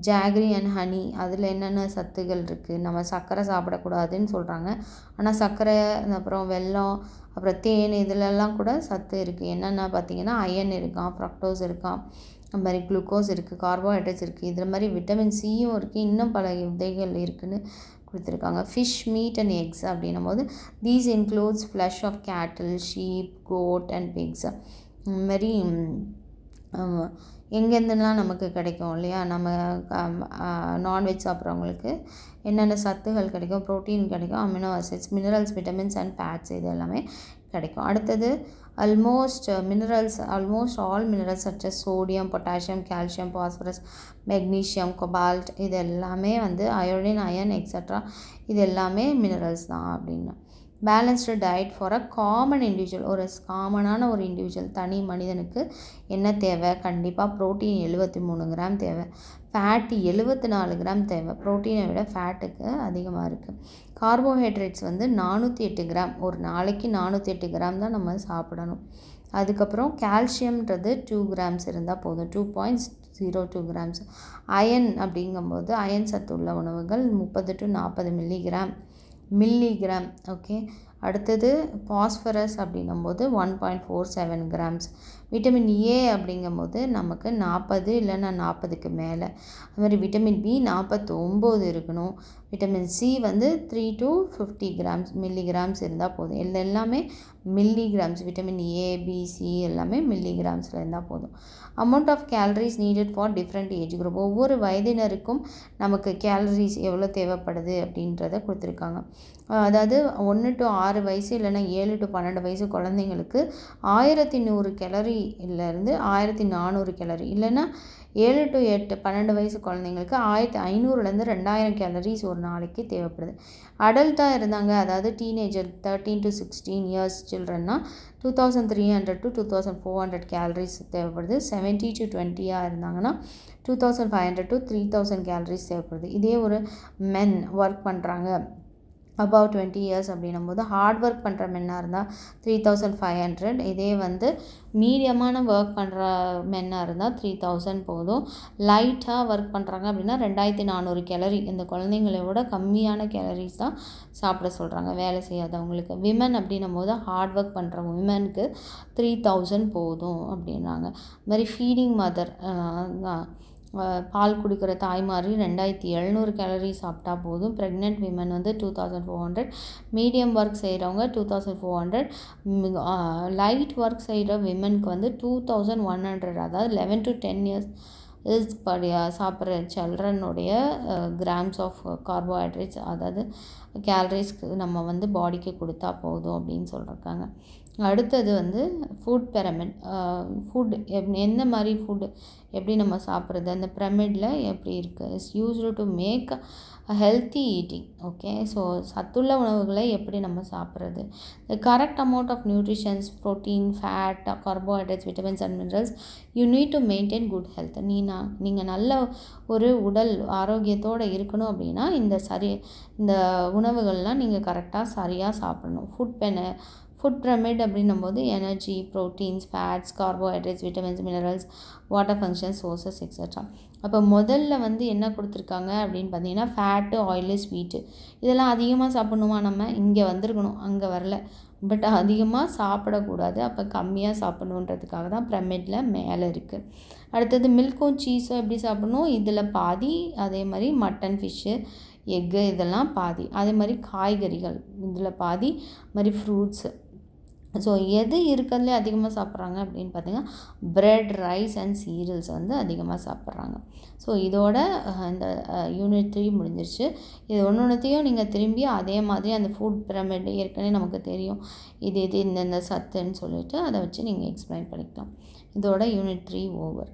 ஜாக்ரி அண்ட் ஹனி. அதில் என்னென்ன சத்துகள் இருக்குது? நம்ம சர்க்கரை சாப்பிடக்கூடாதுன்னு சொல்கிறாங்க. ஆனால் சர்க்கரை, அப்புறம் வெல்லம், அப்புறம் தேன் இதிலெல்லாம் கூட சத்து இருக்குது. என்னென்ன பார்த்தீங்கன்னா, அயன் இருக்கான், ஃப்ரக்டோஸ் இருக்கான், அது மாதிரி குளுக்கோஸ் இருக்குது, கார்போஹைட்ரேட்ஸ் இருக்குது, இதில் மாதிரி விட்டமின் சியும் இருக்குது, இன்னும் பல விதைகள் இருக்குதுன்னு கொடுத்துருக்காங்க. ஃபிஷ், மீட் அண்ட் எக்ஸ் அப்படின்னும் போது these includes flesh of cattle, sheep, goat and pigs. இதுமாரி எங்கேருந்துலாம் நமக்கு கிடைக்கும் இல்லையா? நம்ம நான்வெஜ் சாப்பிட்றவங்களுக்கு என்னென்ன சத்துகள் கிடைக்கும்? ப்ரோட்டீன் கிடைக்கும், amino acids, minerals, vitamins and fats இது எல்லாமே கிடைக்கும். அடுத்தது almost all minerals such as sodium, potassium, calcium, phosphorus, magnesium, cobalt, இது எல்லாமே வந்து அயோடின், அயன் எக்ஸட்ரா இது எல்லாமே மினரல்ஸ் தான் அப்படின்னு. Balanced diet for a common individual, ஒரு காமனான ஒரு இண்டிவிஜுவல் தனி மனிதனுக்கு என்ன தேவை? கண்டிப்பாக ப்ரோட்டீன் 73 கிராம் தேவை, ஃபேட்டு 74 கிராம் தேவை. ப்ரோட்டீனை விட ஃபேட்டுக்கு அதிகமாக இருக்குது. கார்போஹைட்ரேட்ஸ் வந்து 408 கிராம், ஒரு நாளைக்கு 408 கிராம் தான் நம்ம சாப்பிடணும். அதுக்கப்புறம் கால்சியம்ன்றது 2 கிராம்ஸ் இருந்தால் போதும், 2.02 கிராம்ஸ். அயன் அப்படிங்கும்போது அயன் சத்து உள்ள உணவுகள் 30 to 40 மில்லிகிராம். ஓகே, அடுத்தது பாஸ்பரஸ் அப்படிங்கும்போது 1.47 கிராம்ஸ். விட்டமின் ஏ அப்படிங்கும்போது நமக்கு 40 இல்லைன்னா 40க்கு மேலே. அதுமாதிரி விட்டமின் பி 49 இருக்கணும். விட்டமின் சி வந்து 3 to 50 கிராம்ஸ் மில்லிகிராம்ஸ் இருந்தால் போதும். எல்லாமே milligrams. Vitamin A, B, C எல்லாமே மில்லிகிராம்ஸில் இருந்தால் போதும். Amount of calories needed for different age group, ஒவ்வொரு வயதினருக்கும் நமக்கு கேலரிஸ் எவ்வளோ தேவைப்படுது அப்படின்றத கொடுத்துருக்காங்க. அதாவது 1 to 6 வயசு இல்லைன்னா 7 to 12 வயசு குழந்தைங்களுக்கு 1100 கேலரியிலேருந்து 1400 கேலரி, இல்லைன்னா 7 to 8 12 வயசு குழந்தைங்களுக்கு 1500லேருந்து 2000 கேலரிஸ் ஒரு நாளைக்கு தேவைப்படுது. அடல்ட்டாக இருந்தாங்க, அதாவது டீனேஜர் 13 to 16 இயர்ஸ் சில்ட்ரன்னா 2300 to 2400 கேலரிஸ் தேவைப்படுது. 70 to 20 இருந்தாங்கன்னா 2500 to 3000 கேலரிஸ் தேவைப்படுது. இதே ஒரு மென் ஒர்க் பண்ணுறாங்க above 20 இயர்ஸ் அப்படின்னும் போது ஹார்ட் ஒர்க் பண்ணுற மென்னாக இருந்தால் 3500. இதே வந்து மீடியமான ஒர்க் பண்ணுற மென்னாக இருந்தால் 3000 போதும். லைட்டாக ஒர்க் பண்ணுறாங்க அப்படின்னா 2400 கேலரி, இந்த குழந்தைங்களோட கம்மியான கேலரிஸ் தான் சாப்பிட சொல்கிறாங்க வேலை செய்யாதவங்களுக்கு. விமன் அப்படின்னும் போது ஹார்ட் ஒர்க் பண்ணுற விமனுக்கு 3000 போதும் அப்படின்னாங்க. இது மாதிரி ஃபீடிங் மதர், பால் குடிக்கிற தாய்மாரி 2700 கேலரி சாப்பிட்டா போதும். ப்ரெக்னென்ட் விமன் வந்து 2400, மீடியம் ஒர்க் செய்கிறவங்க 2400, லைட் ஒர்க் செய்கிற விமனுக்கு வந்து 2100. அதாவது 11 to 10 இயர்ஸ் சாப்பிட்ற சில்ட்ரனுடைய கிராம்ஸ் ஆஃப் கார்போஹைட்ரேட்ஸ், அதாவது கேலரிஸ்க்கு நம்ம வந்து பாடிக்கு கொடுத்தா போதும் அப்படின்னு சொல்லியிருக்காங்க. அடுத்தது வந்து ஃபுட் பிரமிட். ஃபுட் எந்த மாதிரி ஃபுட்டு எப்படி நம்ம சாப்பிட்றது, அந்த பிரமிடில் எப்படி இருக்குது, is used to make healthy eating. Okay, so சத்துள்ள உணவுகளை எப்படி நம்ம சாப்பிட்றது, the correct amount of nutritions, protein, fat, carbohydrates, vitamins and minerals, you need to maintain good health. நீங்கள் நல்ல ஒரு உடல் ஆரோக்கியத்தோடு இருக்கணும் அப்படின்னா இந்த உணவுகள்லாம் நீங்கள் கரெக்டாக சரியாக சாப்பிடணும். ஃபுட் பிரமிட் அப்படின்னும் போது energy, proteins, fats, carbohydrates, vitamins, minerals, water function, sources extra. அப்போ முதல்ல வந்து என்ன கொடுத்துருக்காங்க அப்படின்னு பார்த்தீங்கன்னா ஃபேட்டு, ஆயிலு, ஸ்வீட்டு இதெல்லாம் அதிகமாக சாப்பிட்ணுமா, நம்ம இங்கே வந்திருக்கணும் அங்கே வரல. பட் அதிகமாக சாப்பிடக்கூடாது, அப்போ கம்மியாக சாப்பிட்ணுன்றதுக்காக தான் பிரமிடில் மேலே இருக்குது. அடுத்தது மில்க்கும் சீஸும் எப்படி சாப்பிட்ணும், இதில் பாதி. அதே மாதிரி மட்டன், ஃபிஷ்ஷு, எக்கு இதெல்லாம் பாதி. அதே மாதிரி காய்கறிகள் இதில் பாதி, மாதிரி ஃப்ரூட்ஸு. ஸோ எது இருக்கிறதுலே அதிகமாக சாப்பிட்றாங்க அப்படின்னு பார்த்தீங்கன்னா பிரெட், ரைஸ் அண்ட் சீரியல்ஸ் வந்து அதிகமாக சாப்பிட்றாங்க. ஸோ இதோட இந்த யூனிட் 3 முடிஞ்சிருச்சு. இது ஒன்றுத்தையும் நீங்கள் திரும்பி அதே மாதிரி அந்த ஃபுட் பிரமிட் ஏற்கனவே நமக்கு தெரியும், இது இந்தந்த சத்துன்னு சொல்லிவிட்டு அதை வச்சு நீங்கள் எக்ஸ்பிளைன் பண்ணிக்கலாம். இதோட யூனிட் 3 ஓவர்.